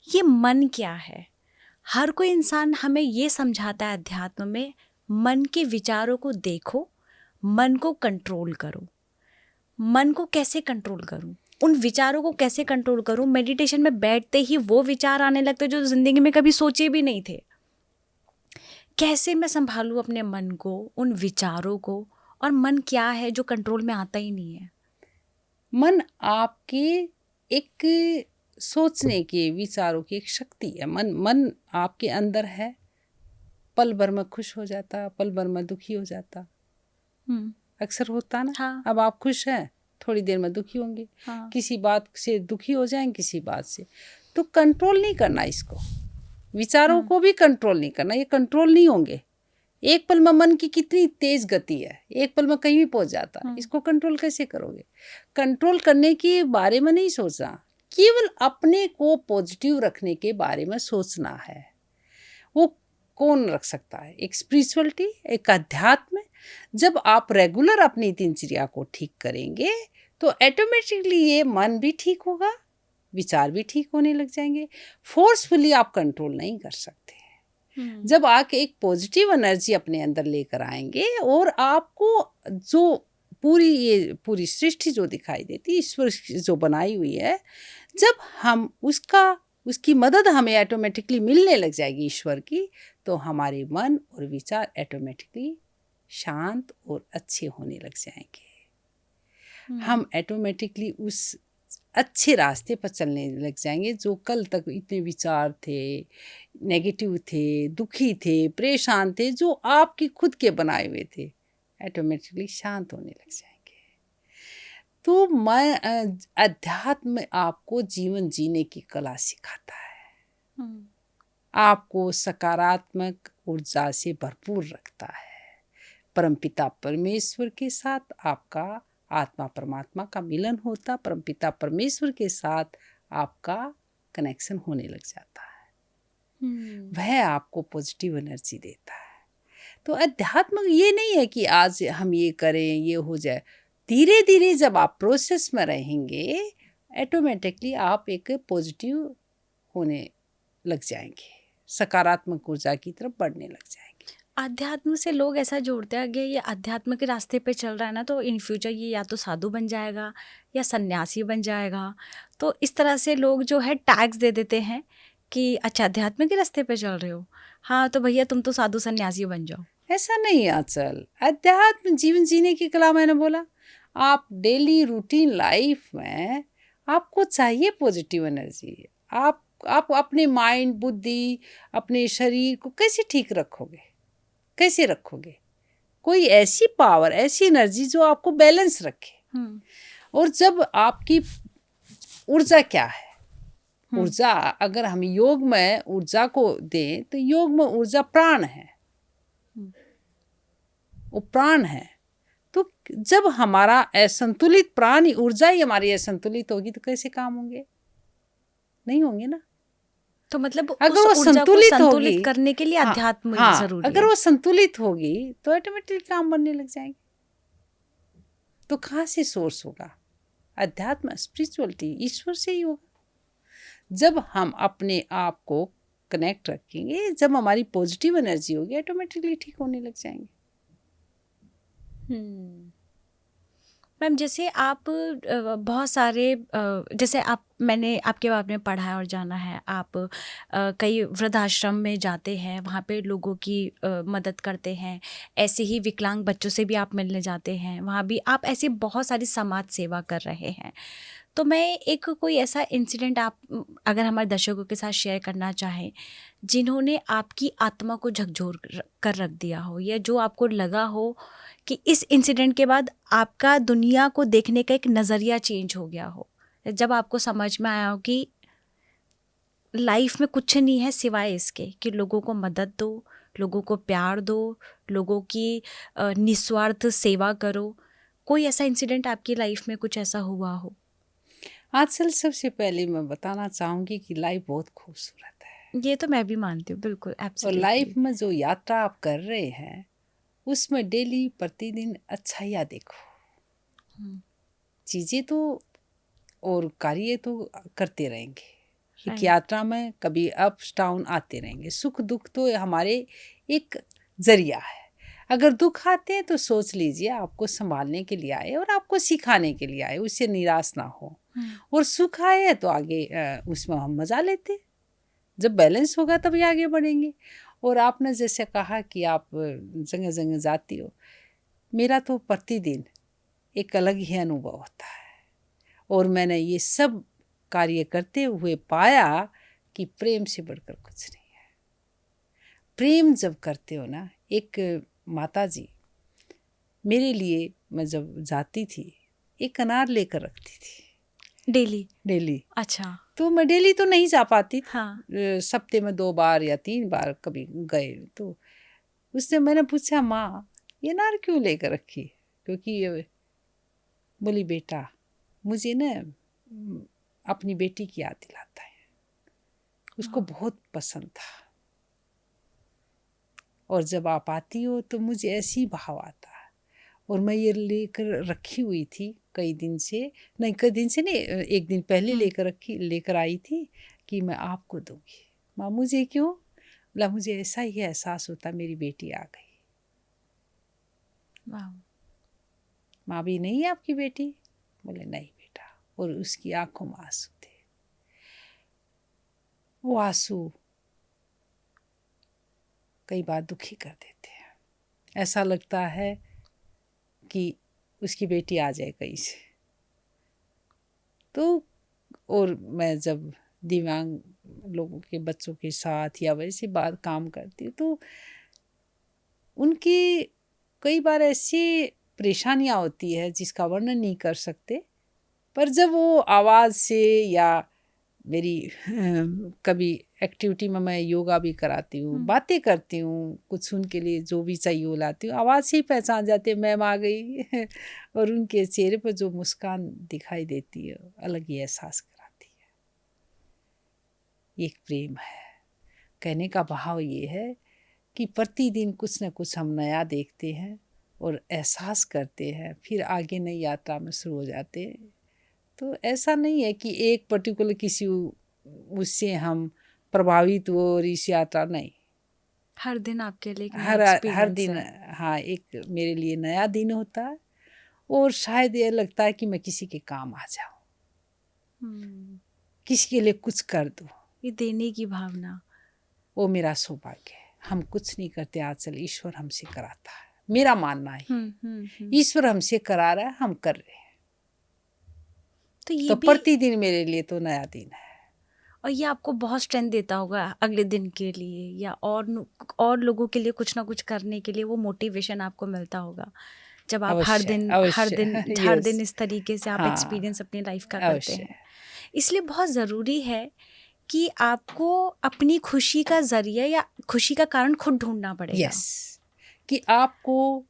[SPEAKER 1] ये मन क्या है? हर कोई इंसान हमें ये समझाता है अध्यात्म में, मन के विचारों को देखो, मन को कंट्रोल करो। मन को कैसे कंट्रोल करूं, उन विचारों को कैसे कंट्रोल करूं? मेडिटेशन में बैठते ही वो विचार आने लगते जो जिंदगी में कभी सोचे भी नहीं थे। कैसे मैं संभालूं अपने मन को, उन विचारों को? और मन क्या है जो कंट्रोल में आता ही नहीं है?
[SPEAKER 2] मन आपके एक सोचने के, विचारों की एक शक्ति है। मन आपके अंदर है, पल भर में खुश हो जाता, पल भर में दुखी हो जाता। अक्सर होता ना।
[SPEAKER 1] हाँ।
[SPEAKER 2] अब आप खुश हैं, थोड़ी देर में दुखी होंगे।
[SPEAKER 1] हाँ।
[SPEAKER 2] किसी बात से दुखी हो जाएंगे, किसी बात से। तो कंट्रोल नहीं करना इसको, विचारों को भी कंट्रोल नहीं करना, ये कंट्रोल नहीं होंगे। एक पल में मन की कितनी तेज गति है, एक पल में कहीं भी पहुंच जाता। इसको कंट्रोल कैसे करोगे? कंट्रोल करने के बारे में नहीं सोचना, केवल अपने को पॉजिटिव रखने के बारे में सोचना है। वो कौन रख सकता है? एक स्पिरिचुअलिटी, एक अध्यात्म। जब आप रेगुलर अपनी दिनचर्या को ठीक करेंगे तो ऑटोमेटिकली ये मन भी ठीक होगा, विचार भी ठीक होने लग जाएंगे। फोर्सफुली आप कंट्रोल नहीं कर सकते। जब आप एक पॉजिटिव एनर्जी अपने अंदर लेकर आएंगे और आपको जो पूरी सृष्टि जो दिखाई देती, ईश्वर जो बनाई हुई है, जब हम उसकी मदद हमें ऑटोमेटिकली मिलने लग जाएगी ईश्वर की, तो हमारे मन और विचार ऑटोमेटिकली शांत और अच्छे होने लग जाएंगे। हम ऑटोमेटिकली उस अच्छे रास्ते पर चलने लग जाएंगे। जो कल तक इतने विचार थे, नेगेटिव थे, दुखी थे, परेशान थे, जो आपके खुद के बनाए हुए थे, ऑटोमेटिकली शांत होने लग जाएंगे। तो अध्यात्म आपको जीवन जीने की कला सिखाता है,
[SPEAKER 1] हम्म,
[SPEAKER 2] आपको सकारात्मक ऊर्जा से भरपूर रखता है। परमपिता परमेश्वर के साथ आपका आत्मा परमात्मा का मिलन होता, परमपिता परमेश्वर के साथ आपका कनेक्शन होने लग जाता है। वह आपको पॉजिटिव एनर्जी देता है। तो अध्यात्म ये नहीं है कि आज हम ये करें ये हो जाए। धीरे धीरे जब आप प्रोसेस में रहेंगे, ऑटोमेटिकली आप एक पॉजिटिव होने लग जाएंगे, सकारात्मक ऊर्जा की तरफ बढ़ने लग जाएंगे।
[SPEAKER 1] अध्यात्म से लोग ऐसा जोड़ते हैं कि ये अध्यात्म के रास्ते पे चल रहा है ना, तो इन फ्यूचर ये या तो साधु बन जाएगा या सन्यासी बन जाएगा। तो इस तरह से लोग जो है टैग्स दे देते हैं कि अच्छा अध्यात्म के रास्ते पे चल रहे हो, हाँ तो भैया तुम तो साधु सन्यासी बन जाओ।
[SPEAKER 2] ऐसा नहीं आंचल, अध्यात्म जीवन जीने की कला। मैंने बोला आप डेली रूटीन लाइफ में आपको चाहिए पॉजिटिव एनर्जी। आप अपने माइंड, बुद्धि, अपने शरीर को कैसे ठीक रखोगे, कैसे रखोगे? कोई ऐसी पावर, ऐसी एनर्जी जो आपको बैलेंस रखे। और जब आपकी ऊर्जा क्या है, ऊर्जा अगर हम योग में ऊर्जा को दें तो योग में ऊर्जा प्राण है, वो प्राण है। तो जब हमारा असंतुलित प्राण ही, ऊर्जा ही हमारी असंतुलित होगी तो कैसे काम होंगे? नहीं होंगे ना।
[SPEAKER 1] तो मतलब
[SPEAKER 2] अगर
[SPEAKER 1] उस
[SPEAKER 2] वो
[SPEAKER 1] ऊर्जा को
[SPEAKER 2] संतुलित
[SPEAKER 1] संतुलित
[SPEAKER 2] होगी,
[SPEAKER 1] करने के लिए
[SPEAKER 2] हाँ,
[SPEAKER 1] अध्यात्म
[SPEAKER 2] हाँ,
[SPEAKER 1] जरूरी
[SPEAKER 2] अगर
[SPEAKER 1] है।
[SPEAKER 2] वो संतुलित होगी तो ऑटोमेटिकली काम बनने लग जाएंगे। तो कहाँ से सोर्स होगा? अध्यात्म, स्पिरिचुअलिटी ईश्वर से ही होगा। जब हम अपने आप को कनेक्ट रखेंगे, जब हमारी पॉजिटिव एनर्जी होगी, ऑटोमेटिकली ठीक होने लग जाएंगे।
[SPEAKER 1] मैम जैसे आप बहुत सारे जैसे मैंने आपके बारे में पढ़ा है और जाना है, आप कई वृद्धाश्रम में जाते हैं, वहाँ पे लोगों की मदद करते हैं। ऐसे ही विकलांग बच्चों से भी आप मिलने जाते हैं, वहाँ भी आप ऐसी बहुत सारी समाज सेवा कर रहे हैं। तो मैं एक कोई ऐसा इंसिडेंट आप अगर हमारे दर्शकों के साथ शेयर करना चाहें, जिन्होंने आपकी आत्मा को झकझोर कर रख दिया हो, या जो आपको लगा हो कि इस इंसिडेंट के बाद आपका दुनिया को देखने का एक नज़रिया चेंज हो गया हो, जब आपको समझ में आया हो कि लाइफ में कुछ नहीं है सिवाय इसके कि लोगों को मदद दो, लोगों को प्यार दो, लोगों की निस्वार्थ सेवा करो। कोई ऐसा इंसिडेंट आपकी लाइफ में कुछ ऐसा हुआ हो?
[SPEAKER 2] आजकल सबसे पहले मैं बताना चाहूँगी कि लाइफ बहुत खूबसूरत है।
[SPEAKER 1] ये तो मैं भी मानती हूँ, बिल्कुल,
[SPEAKER 2] और
[SPEAKER 1] एब्सोल्युटली।
[SPEAKER 2] लाइफ में जो यात्रा आप कर रहे हैं उसमें डेली प्रतिदिन अच्छाइयाँ देखो। चीज़ें तो और कार्य तो करते रहेंगे। एक यात्रा में कभी अप्स डाउन आते रहेंगे। सुख दुख तो हमारे एक जरिया है। अगर दुख आते हैं तो सोच लीजिए आपको संभालने के लिए आए और आपको सिखाने के लिए आए, उससे निराश ना हो। और सुख आए है तो आगे उसमें हम मजा लेते। जब बैलेंस होगा तभी आगे बढ़ेंगे। और आपने जैसे कहा कि आप जगह जगह जाती हो, मेरा तो प्रतिदिन एक अलग ही अनुभव होता है। और मैंने ये सब कार्य करते हुए पाया कि प्रेम से बढ़कर कुछ नहीं है। प्रेम जब करते हो ना, एक माता जी मेरे लिए, मैं जब जाती थी एक अनार लेकर रखती थी डेली।
[SPEAKER 1] अच्छा।
[SPEAKER 2] तो मैं डेली तो नहीं जा पाती थी।
[SPEAKER 1] हाँ।
[SPEAKER 2] सप्ते में 2 बार या 3 बार कभी गए। तो उससे मैंने पूछा, माँ ये अनार क्यों लेकर रखी? क्योंकि ये बोली, बेटा मुझे ना अपनी बेटी की याद दिलाता है। उसको बहुत पसंद था। और जब आप आती हो तो मुझे ऐसी भाव आता है। और मैं ये लेकर रखी हुई थी कई दिन से नहीं, 1 दिन पहले लेकर आई थी कि मैं आपको दूंगी। माँ मुझे क्यों? बोला, मुझे ऐसा ही एहसास होता मेरी बेटी आ गई। माँ भी नहीं है आपकी बेटी? बोले नहीं बेटा। और उसकी आंखों में आंसू थे। वो आंसू कई बार दुखी कर देते हैं। ऐसा लगता है कि उसकी बेटी आ जाए कहीं से। तो और मैं जब दिव्यांग लोगों के बच्चों के साथ या वैसे बात काम करती हूँ तो उनकी कई बार ऐसी परेशानियाँ होती है जिसका वर्णन नहीं कर सकते। पर जब वो आवाज़ से या मेरी कभी एक्टिविटी में मैं योगा भी कराती हूँ, बातें करती हूँ, कुछ उनके लिए जो भी चाहिए वो लाती हूँ, आवाज़ से ही पहचान जाते हैं मैम आ गई और उनके चेहरे पर जो मुस्कान दिखाई देती है अलग ही एहसास कराती है। ये एक प्रेम है। कहने का भाव ये है कि प्रतिदिन कुछ न कुछ हम नया देखते हैं और एहसास करते हैं, फिर आगे नई यात्रा में शुरू हो जाते हैं। तो ऐसा नहीं है कि एक पर्टिकुलर किसी उससे हम प्रभावित हो और इस यात्रा नहीं,
[SPEAKER 1] हर दिन आपके लिए एक नया
[SPEAKER 2] हर
[SPEAKER 1] एक्सपीरियंस
[SPEAKER 2] दिन
[SPEAKER 1] है।
[SPEAKER 2] हाँ एक मेरे लिए नया दिन होता है और शायद ये लगता है कि मैं किसी के काम आ जाऊं, किसी के लिए कुछ कर दूं।
[SPEAKER 1] ये देने की भावना,
[SPEAKER 2] वो मेरा सौभाग्य है। हम कुछ नहीं करते आंचल, ईश्वर हमसे कराता है, मेरा मानना है। ईश्वर हमसे करा रहा है, हम कर रहे हैं।
[SPEAKER 1] तो ये
[SPEAKER 2] तो
[SPEAKER 1] भी
[SPEAKER 2] प्रतिदिन मेरे लिए तो नया दिन है।
[SPEAKER 1] और ये आपको बहुत स्ट्रेंथ देता होगा अगले दिन के लिए, या और लोगों के लिए कुछ ना कुछ करने के लिए वो मोटिवेशन आपको मिलता होगा जब आप हर
[SPEAKER 2] अवश्य
[SPEAKER 1] दिन
[SPEAKER 2] अवश्य
[SPEAKER 1] हर
[SPEAKER 2] यस
[SPEAKER 1] दिन इस तरीके से आप
[SPEAKER 2] हाँ
[SPEAKER 1] एक्सपीरियंस अपनी लाइफ का करते
[SPEAKER 2] अवश्य
[SPEAKER 1] हैं। इसलिए बहुत ज़रूरी है कि आपको अपनी खुशी का जरिया या खुशी का कारण खुद ढूंढना पड़ेगा।
[SPEAKER 2] यस कि आपको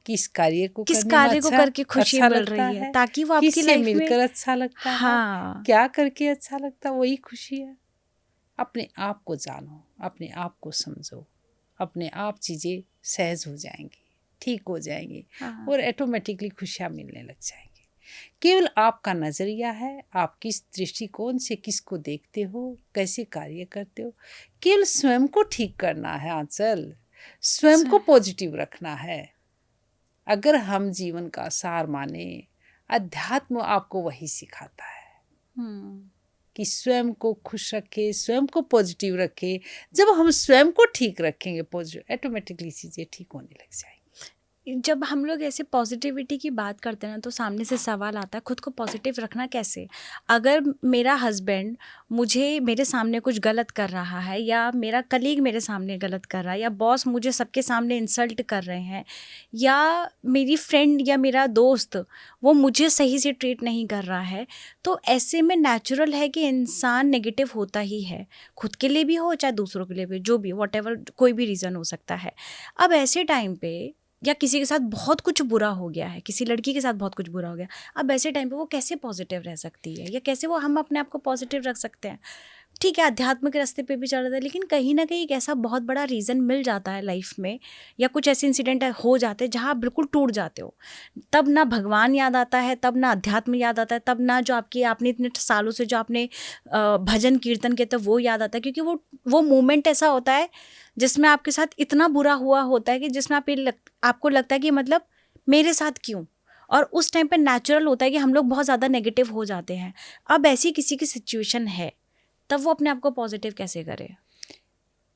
[SPEAKER 2] किस कार्य को
[SPEAKER 1] किस
[SPEAKER 2] करने में
[SPEAKER 1] कार्य को करके खुशी
[SPEAKER 2] अच्छा
[SPEAKER 1] मिल
[SPEAKER 2] लगता
[SPEAKER 1] रही है
[SPEAKER 2] है,
[SPEAKER 1] ताकि वो आपकी
[SPEAKER 2] किससे
[SPEAKER 1] लाइफ में।
[SPEAKER 2] मिलकर अच्छा लगता है,
[SPEAKER 1] हाँ,
[SPEAKER 2] क्या करके अच्छा लगता है, वही खुशी है। अपने आप को जानो, अपने आप को समझो, अपने आप चीज़ें सहज हो जाएंगी, ठीक हो जाएंगी
[SPEAKER 1] हाँ।
[SPEAKER 2] और ऑटोमेटिकली खुशियाँ मिलने लग जाएंगी। केवल आपका नज़रिया है, आप किस दृष्टिकोण से किसको देखते हो, कैसे कार्य करते हो। केवल स्वयं को ठीक करना है आंचल, स्वयं को पॉजिटिव रखना है। अगर हम जीवन का सार माने, अध्यात्म आपको वही सिखाता है कि स्वयं को खुश रखे, स्वयं को पॉजिटिव रखे। जब हम स्वयं को ठीक रखेंगे पॉजिटिव, ऑटोमेटिकली चीज़ें ठीक होने लग जाएंगी।
[SPEAKER 1] जब हम लोग ऐसे पॉजिटिविटी की बात करते हैं ना, तो सामने से सवाल आता है खुद को पॉजिटिव रखना कैसे। अगर मेरा हस्बैंड मुझे मेरे सामने कुछ गलत कर रहा है, या मेरा कलीग मेरे सामने गलत कर रहा है, या बॉस मुझे सबके सामने इंसल्ट कर रहे हैं, या मेरी फ्रेंड या मेरा दोस्त वो मुझे सही से ट्रीट नहीं कर रहा है, तो ऐसे में नेचुरल है कि इंसान नेगेटिव होता ही है, खुद के लिए भी हो चाहे दूसरों के लिए भी, जो भी व्हाटएवर कोई भी रीज़न हो सकता है। अब ऐसे टाइम पे या किसी के साथ बहुत कुछ बुरा हो गया है, किसी लड़की के साथ बहुत कुछ बुरा हो गया, अब ऐसे टाइम पे वो कैसे पॉजिटिव रह सकती है, या कैसे वो हम अपने आप को पॉजिटिव रख सकते हैं। ठीक है, अध्यात्म के रास्ते पे भी चल रहा है, लेकिन कहीं ना कहीं एक ऐसा बहुत बड़ा रीज़न मिल जाता है लाइफ में, या कुछ ऐसे इंसिडेंट हो जाते हैं जहाँ आप बिल्कुल टूट जाते हो। तब ना भगवान याद आता है, तब ना अध्यात्म याद आता है, तब ना जो आपने इतने सालों से जो आपने भजन कीर्तन किया था वो याद आता है, क्योंकि वो मोमेंट ऐसा होता है जिसमें आपके साथ इतना बुरा हुआ होता है कि जिसमें आपको लगता है कि मतलब मेरे साथ क्यों। और उस टाइम पे नेचुरल होता है कि हम लोग बहुत ज़्यादा नेगेटिव हो जाते हैं। अब ऐसी किसी की सिचुएशन है, तब वो अपने आप को पॉजिटिव कैसे करे।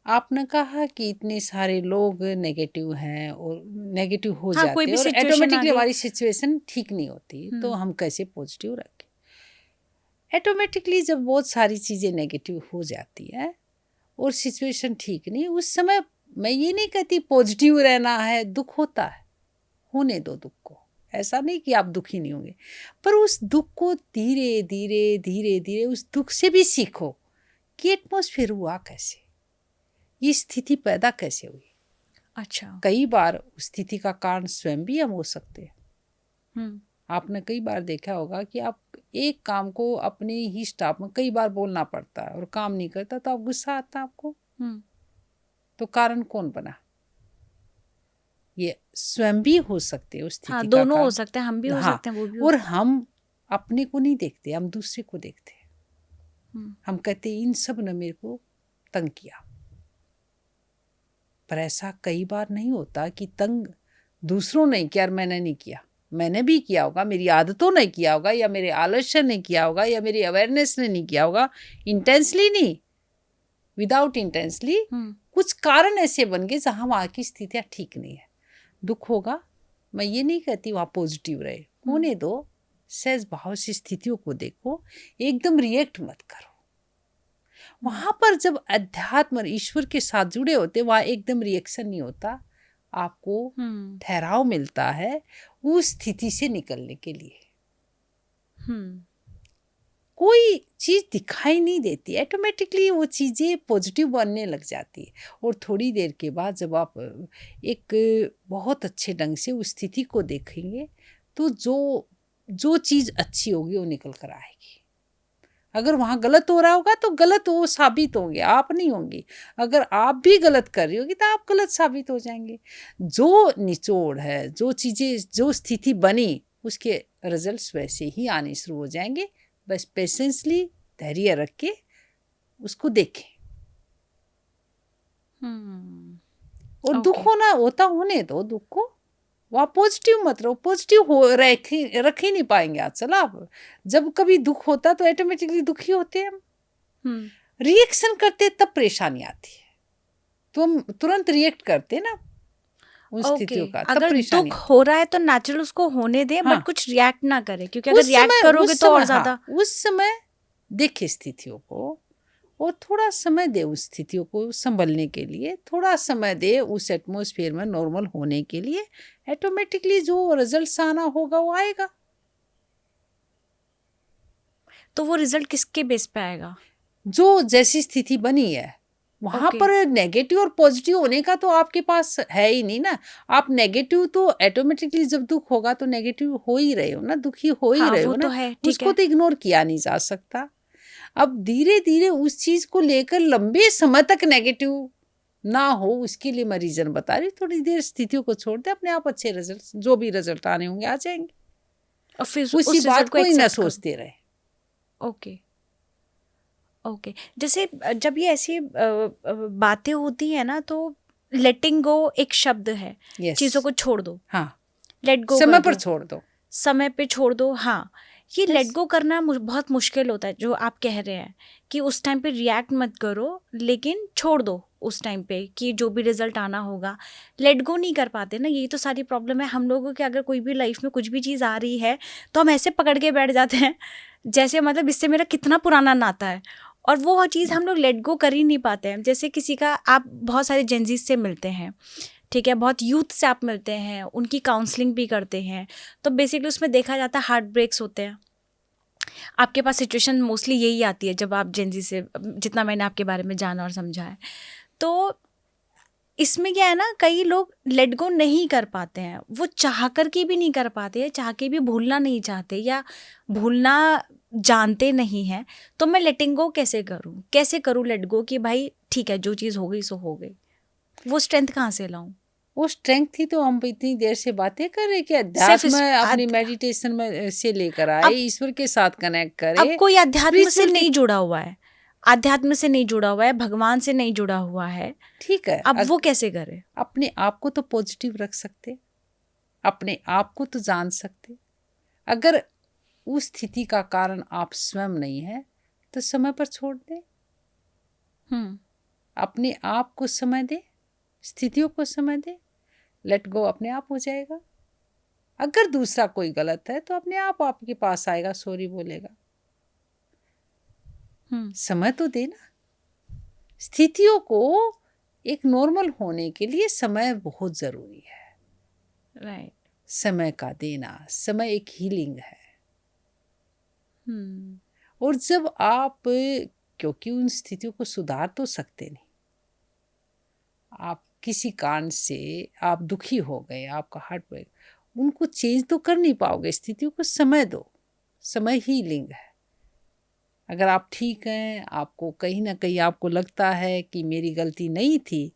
[SPEAKER 2] आपने कहा कि इतने सारे लोग नेगेटिव हैं और नेगेटिव हो
[SPEAKER 1] हाँ, कोई
[SPEAKER 2] जाते
[SPEAKER 1] भी
[SPEAKER 2] हैं और
[SPEAKER 1] सिचुएशन आ
[SPEAKER 2] ऑटोमेटिकली
[SPEAKER 1] गई।
[SPEAKER 2] हमारी सिचुएशन ठीक नहीं होती, तो हम कैसे पॉजिटिव रखें। ऑटोमेटिकली जब बहुत सारी चीज़ें नेगेटिव हो जाती है और सिचुएशन ठीक नहीं, उस समय मैं ये नहीं कहती पॉजिटिव रहना है, दुख होता है, होने दो दुख को, ऐसा नहीं कि आप दुखी नहीं होंगे, पर उस दुख को धीरे धीरे धीरे धीरे उस दुख से भी सीखो कि एटमॉस्फेयर हुआ कैसे, ये स्थिति पैदा कैसे हुई।
[SPEAKER 1] अच्छा।
[SPEAKER 2] कई बार उस स्थिति का कारण स्वयं भी हम हो सकते हैं। आपने कई बार देखा होगा कि आप एक काम को अपने ही स्टाफ में कई बार बोलना पड़ता है और काम नहीं करता, तो आप गुस्सा आता है आपको। तो कारण कौन बना? ये स्वयं भी हो सकते हैं उस
[SPEAKER 1] हाँ,
[SPEAKER 2] स्थिति का
[SPEAKER 1] दोनों हो
[SPEAKER 2] कारण।
[SPEAKER 1] सकते हैं, हम भी हो
[SPEAKER 2] हाँ,
[SPEAKER 1] सकते हैं, वो भी हो
[SPEAKER 2] और
[SPEAKER 1] सकते
[SPEAKER 2] हम अपने को नहीं देखते, हम दूसरे को देखते हैं।
[SPEAKER 1] हैं।
[SPEAKER 2] हम कहते हैं इन सब ने मेरे को तंग किया, पर ऐसा कई बार नहीं होता कि तंग दूसरों ने किया और मैंने नहीं किया। मैंने भी किया होगा, मेरी आदतों ने किया होगा, या मेरे आलस्य ने किया होगा, या मेरी अवेयरनेस ने नहीं किया होगा। इंटेंसली नहीं, विदाउट इंटेंसली कुछ कारण ऐसे बन गए जहाँ वहाँ की स्थितियाँ ठीक नहीं है। दुख होगा, मैं ये नहीं कहती वहाँ पॉजिटिव रहे, होने दो, सहज भाव से स्थितियों को देखो, एकदम रिएक्ट मत करो। वहां पर जब अध्यात्म और ईश्वर के साथ जुड़े होते, वहां एकदम रिएक्शन नहीं होता, आपको ठहराव मिलता है उस स्थिति से निकलने के लिए। कोई चीज़ दिखाई नहीं देती, ऑटोमेटिकली वो चीज़ें पॉजिटिव बनने लग जाती है। और थोड़ी देर के बाद जब आप एक बहुत अच्छे ढंग से उस स्थिति को देखेंगे, तो जो जो चीज़ अच्छी होगी वो निकल कर आएगी। अगर वहाँ गलत हो रहा होगा तो गलत वो साबित होंगे, आप नहीं होंगी। अगर आप भी गलत कर रही होगी तो आप गलत साबित हो जाएंगे। जो निचोड़ है, जो चीज़ें, जो स्थिति बनी, उसके रिजल्ट्स वैसे ही आने शुरू हो जाएंगे। बस पेशेंसली धैर्य रख के उसको देखें। और दुख
[SPEAKER 1] ओके।
[SPEAKER 2] होना होता होने दो दुख को, वहाँ पॉजिटिव मत रहो। पॉजिटिव हो रख ही नहीं पाएंगे आजकल आप। जब कभी दुख होता तो ऑटोमेटिकली दुखी होते हैं हम। रिएक्शन करते तब परेशानी आती है, तो हम तुरंत रिएक्ट करते ना उन
[SPEAKER 1] ओके,
[SPEAKER 2] स्थितियों का, तब
[SPEAKER 1] अगर
[SPEAKER 2] परेशानी
[SPEAKER 1] दुख हो रहा है तो नेचुरल उसको होने दें,
[SPEAKER 2] हाँ।
[SPEAKER 1] बट कुछ रिएक्ट ना करें, क्योंकि अगर
[SPEAKER 2] उस
[SPEAKER 1] रिएक्ट
[SPEAKER 2] समय
[SPEAKER 1] करोगे
[SPEAKER 2] उस
[SPEAKER 1] तो और
[SPEAKER 2] समय
[SPEAKER 1] ज्यादा।
[SPEAKER 2] हाँ, उस समय देखे स्थितियों को और थोड़ा समय दे उस स्थितियों को संभलने के लिए, थोड़ा समय दे उस एटमॉस्फेयर में नॉर्मल होने के लिए। ऑटोमेटिकली जो रिजल्ट्स आना होगा वो आएगा।
[SPEAKER 1] तो वो रिजल्ट किसके बेस पे आएगा?
[SPEAKER 2] जो जैसी स्थिति बनी है वहां
[SPEAKER 1] ओके।
[SPEAKER 2] पर नेगेटिव और पॉजिटिव होने का तो आपके पास है ही नहीं ना। आप नेगेटिव तो ऑटोमेटिकली जब दुख होगा तो नेगेटिव हो ही रहे हो ना, दुखी हो ही
[SPEAKER 1] हाँ,
[SPEAKER 2] रहे
[SPEAKER 1] वो
[SPEAKER 2] हो
[SPEAKER 1] तो
[SPEAKER 2] ना।
[SPEAKER 1] है, ठीक
[SPEAKER 2] उसको
[SPEAKER 1] है।
[SPEAKER 2] तो इग्नोर किया नहीं जा सकता। अब धीरे धीरे उस चीज को लेकर लंबे समय तक नेगेटिव ना हो, उसके लिए मैं रीजन बता रही हूँ। थोड़ी देर स्थितियों को छोड़ दे, अपने आप अच्छे रिजल्ट, जो भी रिजल्ट आने होंगे आ जाएंगे।
[SPEAKER 1] और फिर
[SPEAKER 2] उसी
[SPEAKER 1] उस
[SPEAKER 2] बात
[SPEAKER 1] रिजल्ट को
[SPEAKER 2] को ही ना
[SPEAKER 1] एक्सेप्ट करो।
[SPEAKER 2] सोचते रहे।
[SPEAKER 1] ओके। ओके, जैसे जब ये ऐसी बातें होती है ना, तो लेटिंग गो एक शब्द है।
[SPEAKER 2] यस,
[SPEAKER 1] चीज़ों को छोड़ दो,
[SPEAKER 2] हाँ,
[SPEAKER 1] लेट गो
[SPEAKER 2] समय
[SPEAKER 1] कर
[SPEAKER 2] पर
[SPEAKER 1] दो,
[SPEAKER 2] छोड़ दो।
[SPEAKER 1] समय पे छोड़ दो। हाँ, ये
[SPEAKER 2] बस।
[SPEAKER 1] लेट गो करना बहुत मुश्किल होता है, जो आप कह रहे हैं कि उस टाइम पे रिएक्ट मत करो, लेकिन छोड़ दो उस टाइम पे कि जो भी रिजल्ट आना होगा। लेट गो नहीं कर पाते ना, यही तो सारी प्रॉब्लम है हम लोगों की। अगर कोई भी लाइफ में कुछ भी चीज़ आ रही है तो हम ऐसे पकड़ के बैठ जाते हैं जैसे मतलब इससे मेरा कितना पुराना नाता है, और वो चीज़ हम लोग लेट गो कर ही नहीं पाते हैं। जैसे किसी का, आप बहुत सारे जेंजीज से मिलते हैं, ठीक है, बहुत यूथ से आप मिलते हैं, उनकी काउंसलिंग भी करते हैं, तो बेसिकली उसमें देखा जाता है हार्ट ब्रेक्स होते हैं। आपके पास सिचुएशन मोस्टली यही आती है जब आप जेंजी से, जितना मैंने आपके बारे में जाना और समझा है। तो इसमें क्या है ना, कई लोग लेट गो नहीं कर पाते हैं, वो चाह कर के भी नहीं कर पाते हैं, चाह के भी भूलना नहीं चाहते या भूलना जानते नहीं हैं। तो मैं लेटिंग गो कैसे करूँ लेट गो, कि भाई ठीक है, जो चीज़ हो गई सो हो गई। वो स्ट्रेंथ कहाँ से लाऊं?
[SPEAKER 2] वो स्ट्रेंथ थी तो हम इतनी देर से बातें कर रहे कि
[SPEAKER 1] सिर्फ
[SPEAKER 2] अध्यात्म अपनी मेडिटेशन में से लेकर आए,
[SPEAKER 1] अब
[SPEAKER 2] ईश्वर के साथ कनेक्ट
[SPEAKER 1] अब
[SPEAKER 2] करे।
[SPEAKER 1] कोई अध्यात्म से
[SPEAKER 2] स्पिरिचुअलिटी
[SPEAKER 1] नहीं जुड़ा हुआ है, अध्यात्म से नहीं जुड़ा हुआ है, भगवान से नहीं जुड़ा हुआ है,
[SPEAKER 2] ठीक है,
[SPEAKER 1] अब वो कैसे करे?
[SPEAKER 2] अपने आप को तो पॉजिटिव रख सकते, अपने आप को तो जान सकते। अगर उस स्थिति का कारण आप स्वयं नहीं है तो समय पर छोड़ दे, अपने आप को समय दे, स्थितियों को समय दे, लेट गो अपने आप हो जाएगा। अगर दूसरा कोई गलत है तो अपने आप आपके पास आएगा, सॉरी बोलेगा। समय तो देना। स्थितियों को एक नॉर्मल होने के लिए समय बहुत जरूरी है।
[SPEAKER 1] राइट।
[SPEAKER 2] समय का देना, समय एक हीलिंग है। और जब आप, क्योंकि उन स्थितियों को सुधार तो सकते नहीं, आप किसी कारण से आप दुखी हो गए, आपका हार्ट ब्रेक, उनको चेंज तो कर नहीं पाओगे। स्थितियों को समय दो, समय हीलिंग है। अगर आप ठीक हैं, आपको कहीं ना कहीं आपको लगता है कि मेरी गलती नहीं थी,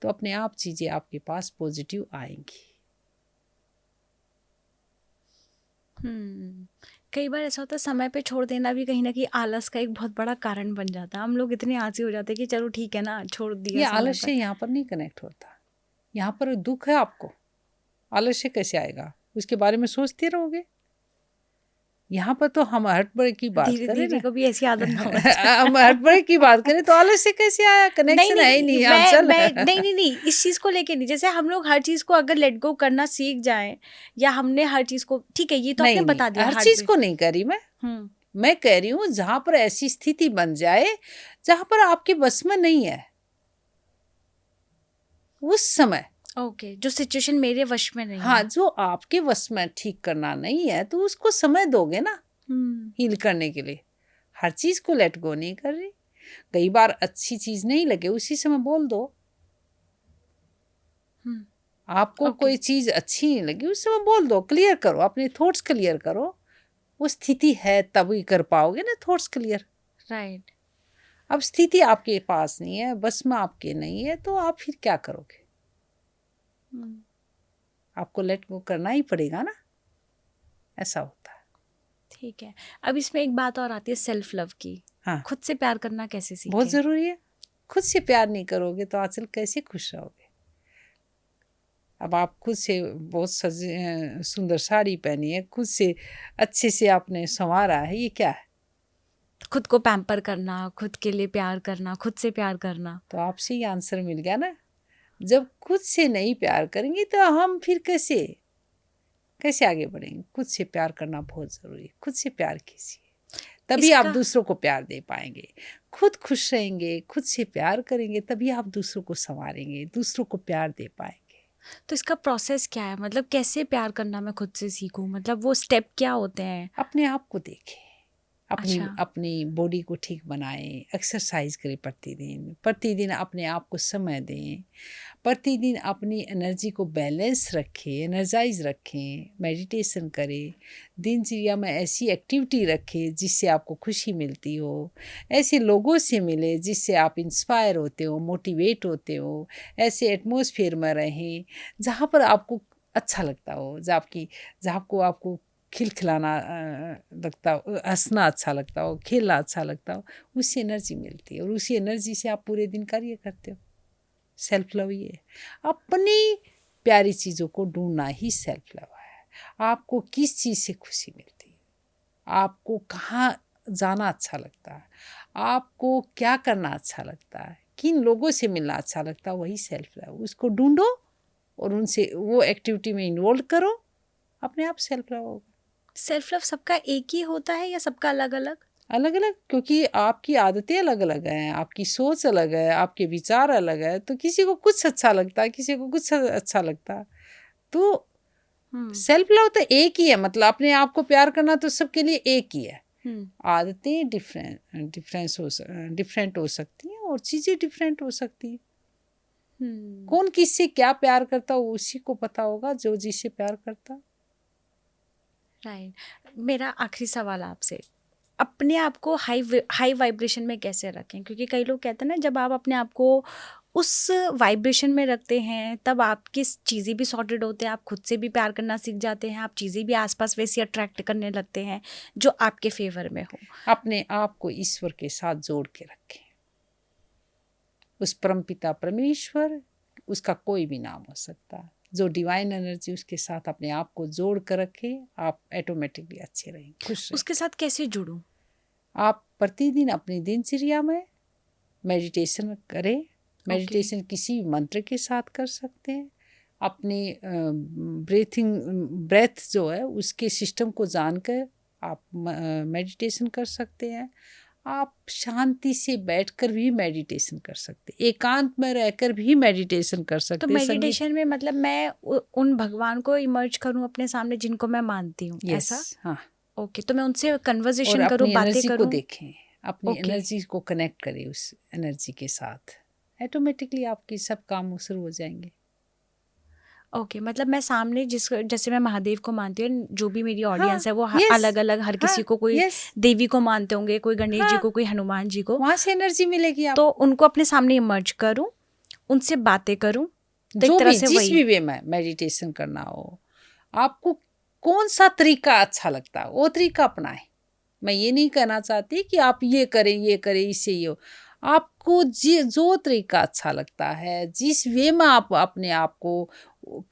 [SPEAKER 2] तो अपने आप चीजें आपके पास पॉजिटिव आएंगी।
[SPEAKER 1] कई बार ऐसा होता है, समय पे छोड़ देना भी कहीं ना कहीं आलस का एक बहुत बड़ा कारण बन जाता है। हम लोग इतने आलसी हो जाते हैं कि चलो ठीक है ना, छोड़ दिया
[SPEAKER 2] ये
[SPEAKER 1] समय
[SPEAKER 2] आलस्य
[SPEAKER 1] पर।
[SPEAKER 2] यहाँ पर नहीं कनेक्ट होता। यहाँ पर दुख है आपको, आलस्य कैसे आएगा? उसके बारे में सोचते रहोगे। यहाँ पर तो हम हार्ट ब्रेक की बात
[SPEAKER 1] धीरे
[SPEAKER 2] करें
[SPEAKER 1] धीरे
[SPEAKER 2] ना।
[SPEAKER 1] को भी ऐसी आदत ना बन जाए।
[SPEAKER 2] हम हार्ट ब्रेक की बात करें तो आलस्य कैसे आया?
[SPEAKER 1] नहीं
[SPEAKER 2] कनेक्शन है ही
[SPEAKER 1] नहीं,
[SPEAKER 2] नहीं
[SPEAKER 1] मैं
[SPEAKER 2] आंसर।
[SPEAKER 1] नहीं, इस चीज को लेके नहीं। जैसे हम लोग हर चीज को अगर लेट गो करना सीख जाएं, या हमने हर चीज को, ठीक है, ये तो आपने
[SPEAKER 2] नहीं
[SPEAKER 1] बता दिया
[SPEAKER 2] हर
[SPEAKER 1] हार्ट
[SPEAKER 2] चीज
[SPEAKER 1] ब्रेक।
[SPEAKER 2] को नहीं करी मैं कह रही हूँ जहां पर ऐसी स्थिति बन जाए जहां पर आपके बस में नहीं है, उस समय।
[SPEAKER 1] ओके, जो सिचुएशन मेरे वश में नहीं
[SPEAKER 2] हाँ,
[SPEAKER 1] है।
[SPEAKER 2] जो आपके वश में ठीक करना नहीं है तो उसको समय दोगे ना हील करने के लिए। हर चीज़ को लेट गो नहीं कर रही। कई बार अच्छी चीज़ नहीं लगे उसी समय बोल दो।
[SPEAKER 1] हुँ,
[SPEAKER 2] आपको
[SPEAKER 1] ओके,
[SPEAKER 2] कोई चीज़ अच्छी नहीं लगी उस समय बोल दो, क्लियर करो, अपने थॉट्स क्लियर करो। वो स्थिति है तभी कर पाओगे ना थॉट्स क्लियर।
[SPEAKER 1] राइट।
[SPEAKER 2] अब स्थिति आपके पास नहीं है, बस में आपके नहीं है, तो आप फिर क्या करोगे?
[SPEAKER 1] हुँ,
[SPEAKER 2] आपको लेट गो करना ही पड़ेगा ना, ऐसा होता है।
[SPEAKER 1] ठीक है। अब इसमें एक बात और आती है सेल्फ लव की।
[SPEAKER 2] हाँ,
[SPEAKER 1] खुद से प्यार करना कैसे
[SPEAKER 2] बहुत
[SPEAKER 1] सीखें?
[SPEAKER 2] ज़रूरी है। खुद से प्यार नहीं करोगे तो आजकल कैसे खुश रहोगे? अब आप खुद से बहुत सुंदर साड़ी पहनी है, खुद से अच्छे से आपने सँवारा है, ये क्या है?
[SPEAKER 1] खुद को पैम्पर करना, खुद के लिए प्यार करना, खुद से प्यार करना।
[SPEAKER 2] तो आपसे ही आंसर मिल गया ना। जब खुद से नहीं प्यार करेंगे तो हम फिर कैसे आगे बढ़ेंगे? खुद से प्यार करना बहुत ज़रूरी है। खुद से प्यार कीजिए, तभी आप
[SPEAKER 1] इसका
[SPEAKER 2] दूसरों को प्यार दे पाएँगे। खुद खुश रहेंगे, खुद से प्यार करेंगे, तभी आप दूसरों को सँवारेंगे, दूसरों को प्यार दे पाएँगे।
[SPEAKER 1] तो इसका प्रोसेस क्या है? मतलब कैसे प्यार करना मैं खुद से सीखूँ? मतलब वो स्टेप क्या होते हैं?
[SPEAKER 2] अपने आप को देखें, अपनी
[SPEAKER 1] अच्छा,
[SPEAKER 2] अपनी बॉडी को ठीक बनाएँ, एक्सरसाइज़ करें प्रतिदिन, प्रतिदिन अपने आप को समय दें, प्रतिदिन अपनी एनर्जी को बैलेंस रखें, एनर्जाइज़ रखें, मेडिटेशन करें, दिनचर्या में ऐसी एक्टिविटी रखें जिससे आपको खुशी मिलती हो, ऐसे लोगों से मिलें जिससे आप इंस्पायर होते हो, मोटिवेट होते हो, ऐसे एटमॉस्फेयर में रहें जहाँ पर आपको अच्छा लगता हो, जहाँ आपको आपको खिलखिलाना लगता हो, हँसना अच्छा लगता हो, खेलना अच्छा लगता हो, उससे एनर्जी मिलती है और उसी एनर्जी से आप पूरे दिन कार्य करते हो। सेल्फ लव ये है। अपनी प्यारी चीज़ों को ढूँढना ही सेल्फ लव है। आपको किस चीज़ से खुशी मिलती है? आपको कहाँ जाना अच्छा लगता है? आपको क्या करना अच्छा लगता है? किन लोगों से मिलना अच्छा लगता है? वही सेल्फ लव। उसको ढूँढो और उनसे वो एक्टिविटी में इन्वॉल्व करो, अपने आप सेल्फ लव होगा।
[SPEAKER 1] सेल्फ लव सबका एक ही होता है या सबका अलग-अलग?
[SPEAKER 2] अलग-अलग क्योंकि आपकी आदतें अलग-अलग हैं, आपकी सोच अलग है, आपके विचार अलग है, तो किसी को कुछ अच्छा लगता है, किसी को कुछ अच्छा लगता है। तो
[SPEAKER 1] हुँ,
[SPEAKER 2] सेल्फ लव तो एक ही है, मतलब अपने आप को प्यार करना तो सबके लिए एक ही है।
[SPEAKER 1] हुँ,
[SPEAKER 2] आदतें डिफरेंट हो सकती हैं और चीज़ें डिफरेंट हो सकती हैं।
[SPEAKER 1] हुँ।
[SPEAKER 2] कौन किससे क्या प्यार करता है, उसी को पता होगा जो जिससे प्यार करता है।
[SPEAKER 1] राइट। मेरा आखिरी सवाल आपसे, अपने आप को हाई वाइब्रेशन में कैसे रखें? क्योंकि कई लोग कहते हैं ना जब आप अपने आप को उस वाइब्रेशन में रखते हैं तब आपकी चीज़ें भी सॉर्टेड होते हैं, आप खुद से भी प्यार करना सीख जाते हैं, आप चीज़ें भी आस-पास वैसी अट्रैक्ट करने लगते हैं जो आपके फ़ेवर में हो।
[SPEAKER 2] अपने आप को ईश्वर के साथ जोड़ के रखें। उस परमपिता परमेश्वर, उसका कोई भी नाम हो सकता है। जो डिवाइन एनर्जी उसके साथ अपने आप को जोड़ कर रखे, आप ऑटोमेटिकली अच्छे रहेंगे, खुश रहेंगे।
[SPEAKER 1] उसके साथ कैसे जुड़ूँ?
[SPEAKER 2] आप प्रतिदिन अपनी दिनचर्या में मेडिटेशन करें।
[SPEAKER 1] ओके,
[SPEAKER 2] मेडिटेशन किसी भी मंत्र के साथ कर सकते हैं। अपनी ब्रेथ जो है उसके सिस्टम को जानकर आप मेडिटेशन कर सकते हैं। आप शांति से बैठकर भी मेडिटेशन कर सकते हैं, एकांत में रहकर भी मेडिटेशन कर
[SPEAKER 1] तो
[SPEAKER 2] सकते हैं। संगीत,
[SPEAKER 1] मेडिटेशन में मतलब मैं उन भगवान को इमर्ज करूँ अपने सामने जिनको मैं मानती हूँ,
[SPEAKER 2] यस,
[SPEAKER 1] ऐसा?
[SPEAKER 2] हाँ।
[SPEAKER 1] ओके, तो मैं उनसे
[SPEAKER 2] और
[SPEAKER 1] कन्वर्सेशन करूँ,
[SPEAKER 2] अपनी
[SPEAKER 1] बातें
[SPEAKER 2] एनर्जी को
[SPEAKER 1] करूँ?
[SPEAKER 2] देखें, अपनी
[SPEAKER 1] ओके,
[SPEAKER 2] एनर्जी को कनेक्ट करें उस एनर्जी के साथ, ऑटोमेटिकली आपके सब काम शुरू हो जाएंगे।
[SPEAKER 1] ओके, मतलब मैं सामने जैसे मैं महादेव को मानती हूँ, जो भी मेरी
[SPEAKER 2] हाँ,
[SPEAKER 1] ऑडियंस है वो
[SPEAKER 2] यस,
[SPEAKER 1] अलग-अलग हर
[SPEAKER 2] हाँ,
[SPEAKER 1] किसी को कोई
[SPEAKER 2] यस,
[SPEAKER 1] देवी को मानते होंगे, कोई गणेश जी
[SPEAKER 2] हाँ,
[SPEAKER 1] को, कोई हनुमान जी को,
[SPEAKER 2] वहाँ से एनर्जी मिलेगी
[SPEAKER 1] तो
[SPEAKER 2] आपको।
[SPEAKER 1] उनको अपने सामने इमर्ज करूँ, उनसे बातें करूँ, तो एक
[SPEAKER 2] जो
[SPEAKER 1] तरह
[SPEAKER 2] भी
[SPEAKER 1] से
[SPEAKER 2] जिस
[SPEAKER 1] वही।
[SPEAKER 2] भी वे में मेडिटेशन करना हो, आपको कौन-सा तरीका अच्छा लगता है, वो तरीका अपनाएँ। मैं ये नहीं कहना चाहती कि आप ये करें, इससे ये हो। आपको जो तरीका अच्छा लगता है, जिस वे में आप अपने आप को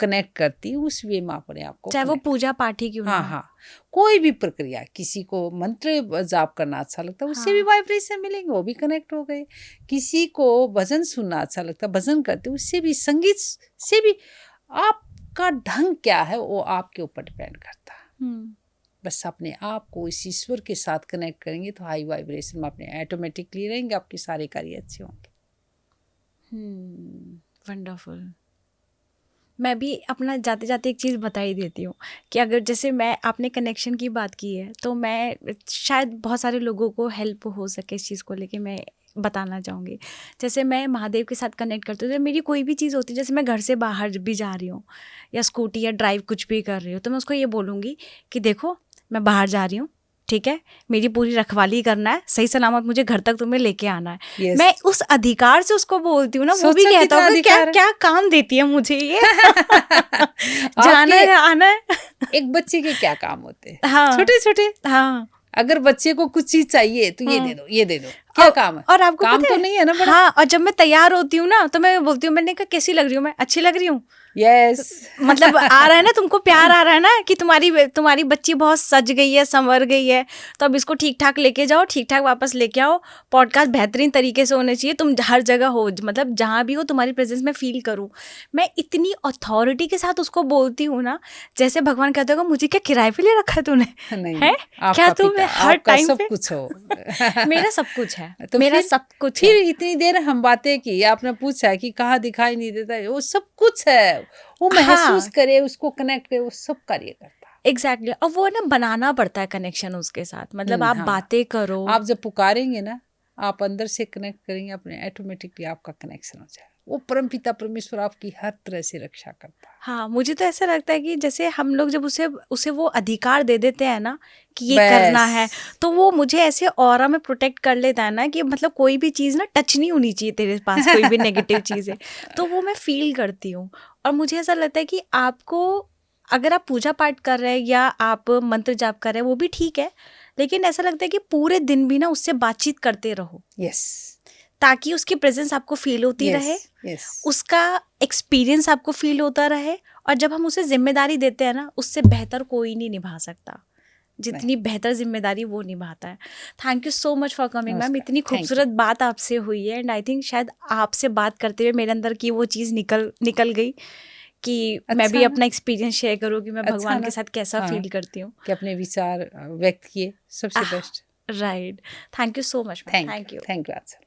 [SPEAKER 2] कनेक्ट करती, उस वे में अपने आप को
[SPEAKER 1] चाहे वो
[SPEAKER 2] कनेक्ट।
[SPEAKER 1] पूजा पाठ ही क्यों ना
[SPEAKER 2] हाँ,
[SPEAKER 1] हो।
[SPEAKER 2] हाँ। कोई भी प्रक्रिया, किसी को मंत्र जाप करना अच्छा लगता है, उससे भी
[SPEAKER 1] हाँ,
[SPEAKER 2] वाइब्रेशन मिलेंगे, वो भी कनेक्ट हो गए। किसी को भजन सुनना अच्छा लगता है, भजन करते, उससे भी संगीत से भी आपका ढंग क्या है, वो आपके ऊपर डिपेंड करता है।
[SPEAKER 1] हुँ,
[SPEAKER 2] बस अपने आप को इस ईश्वर के साथ कनेक्ट करेंगे तो हाई वाइब्रेशन में अपने ऑटोमेटिकली रहेंगे, आपके सारे कार्य अच्छे होंगे।
[SPEAKER 1] हुँ, वंडरफुल। मैं भी अपना जाते-जाते एक चीज़ बता ही देती हूँ कि अगर जैसे मैं आपने कनेक्शन की बात की है, तो मैं शायद बहुत सारे लोगों को हेल्प हो सके इस चीज़ को लेके मैं बताना चाहूँगी। जैसे मैं महादेव के साथ कनेक्ट करती हूँ, जब मेरी कोई भी चीज़ होती है, जैसे मैं घर से बाहर भी जा रही हूँ या स्कूटी या ड्राइव कुछ भी कर रही हूँ, तो मैं उसको ये बोलूँगी कि देखो मैं बाहर जा रही हूँ, ठीक है? मेरी पूरी रखवाली करना है, सही सलामत मुझे घर तक तुम्हें लेके आना है।
[SPEAKER 2] यस,
[SPEAKER 1] मैं उस अधिकार से उसको बोलती हूँ ना, वो भी
[SPEAKER 2] सोचो
[SPEAKER 1] कहता
[SPEAKER 2] कितना
[SPEAKER 1] होगा क्या
[SPEAKER 2] अधिकार है।
[SPEAKER 1] क्या काम देती है मुझे ये। जाना
[SPEAKER 2] आपके
[SPEAKER 1] है आना है।
[SPEAKER 2] एक बच्चे के क्या काम होते हैं,
[SPEAKER 1] हाँ,
[SPEAKER 2] छोटे छोटे।
[SPEAKER 1] हाँ।
[SPEAKER 2] अगर बच्चे को कुछ चीज चाहिए तो ये
[SPEAKER 1] हुँ।
[SPEAKER 2] दे दो, ये दे दो, क्या
[SPEAKER 1] और
[SPEAKER 2] काम है?
[SPEAKER 1] और आपको
[SPEAKER 2] काम
[SPEAKER 1] पता
[SPEAKER 2] तो
[SPEAKER 1] है,
[SPEAKER 2] नहीं है ना बड़ा।
[SPEAKER 1] हाँ, और जब मैं तैयार होती हूँ ना, तो मैं बोलती हूँ, मैंने कहा कैसी लग रही हूँ मैं? अच्छी लग रही हूँ?
[SPEAKER 2] यस।
[SPEAKER 1] मतलब आ रहा है ना, तुमको प्यार आ रहा है ना कि तुम्हारी बच्ची बहुत सज गई है, संवर गई है, तो अब इसको ठीक-ठाक लेके जाओ, ठीक-ठाक वापस लेके आओ। पॉडकास्ट बेहतरीन तरीके से होने चाहिए, तुम हर जगह हो, मतलब जहाँ भी हो तुम्हारी प्रेज़ेंस में फ़ील करूँ। मैं इतनी अथॉरिटी के साथ उसको बोलती हूँ ना, जैसे भगवान कहते होगा मुझे क्या किराए पे ले रखा है तूने?
[SPEAKER 2] नहीं,
[SPEAKER 1] हैं? क्या
[SPEAKER 2] आपका
[SPEAKER 1] तू
[SPEAKER 2] पिता,
[SPEAKER 1] मैं हर
[SPEAKER 2] आपका
[SPEAKER 1] टाइम
[SPEAKER 2] सब
[SPEAKER 1] पे
[SPEAKER 2] कुछ हो।
[SPEAKER 1] मेरा सब कुछ है,
[SPEAKER 2] तो
[SPEAKER 1] मेरा सब कुछ
[SPEAKER 2] फिर
[SPEAKER 1] है।
[SPEAKER 2] इतनी देर हम बातें की, आपने पूछा कि कहाँ दिखाई नहीं देता है, वो सब कुछ है। वो महसूस
[SPEAKER 1] हाँ,
[SPEAKER 2] करे, उसको कनेक्ट करे, वो सब कार्य करता है।
[SPEAKER 1] एग्ज़ैक्टली, और वो ना बनाना पड़ता है कनेक्शन उसके साथ, मतलब आप
[SPEAKER 2] हाँ,
[SPEAKER 1] बातें करो।
[SPEAKER 2] आप जब पुकारेंगे ना, आप अंदर से कनेक्ट करेंगे अपने, ऑटोमेटिकली आपका कनेक्शन हो जाएगा। वो परमपिता परमेश्वर आपकी हर तरह से रक्षा करता है।
[SPEAKER 1] हाँ, मुझे तो ऐसा लगता है कि जैसे हम लोग जब उसे उसे वो अधिकार दे देते हैं ना कि ये करना
[SPEAKER 2] बस,
[SPEAKER 1] है, तो वो मुझे ऐसे ऑरा में प्रोटेक्ट कर लेता है ना कि मतलब कोई भी चीज़ ना टच नहीं होनी चाहिए तेरे पास, कोई भी नेगेटिव चीज़ है, तो वो मैं फ़ील करती हूँ। और मुझे ऐसा लगता है कि आपको, अगर आप पूजा पाठ कर रहे हैं या आप मंत्र जाप कर रहे हैं, वो भी ठीक है, लेकिन ऐसा लगता है कि पूरे दिन भी ना उससे बातचीत करते रहो,
[SPEAKER 2] यस,
[SPEAKER 1] ताकि उसकी प्रेज़ेंस आपको फ़ील होती
[SPEAKER 2] यस,
[SPEAKER 1] रहे,
[SPEAKER 2] यस,
[SPEAKER 1] उसका एक्सपीरियंस आपको फील होता रहे, और जब हम उसे जिम्मेदारी देते हैं ना, उससे बेहतर कोई नहीं निभा सकता,
[SPEAKER 2] नहीं,
[SPEAKER 1] जितनी बेहतर जिम्मेदारी वो निभाता है। Thank you so much for coming ma'am,
[SPEAKER 2] नमस्कार,
[SPEAKER 1] इतनी
[SPEAKER 2] थैंक यू।
[SPEAKER 1] खूबसूरत बात आपसे हुई है, एंड आई थिंक शायद आपसे बात करते हुए मेरे अंदर की वो चीज़ निकल निकल गई कि मैं भी
[SPEAKER 2] अच्छा ना,
[SPEAKER 1] अपना एक्सपीरियंस शेयर करूँ कि मैं
[SPEAKER 2] अच्छा
[SPEAKER 1] भगवान के
[SPEAKER 2] ना,
[SPEAKER 1] साथ कैसा
[SPEAKER 2] हाँ,
[SPEAKER 1] फील करती हूँ।
[SPEAKER 2] कि अपने विचार व्यक्त किए, सबसे best.
[SPEAKER 1] Right, thank you so much ma'am, thank you.
[SPEAKER 2] Thank you, answer.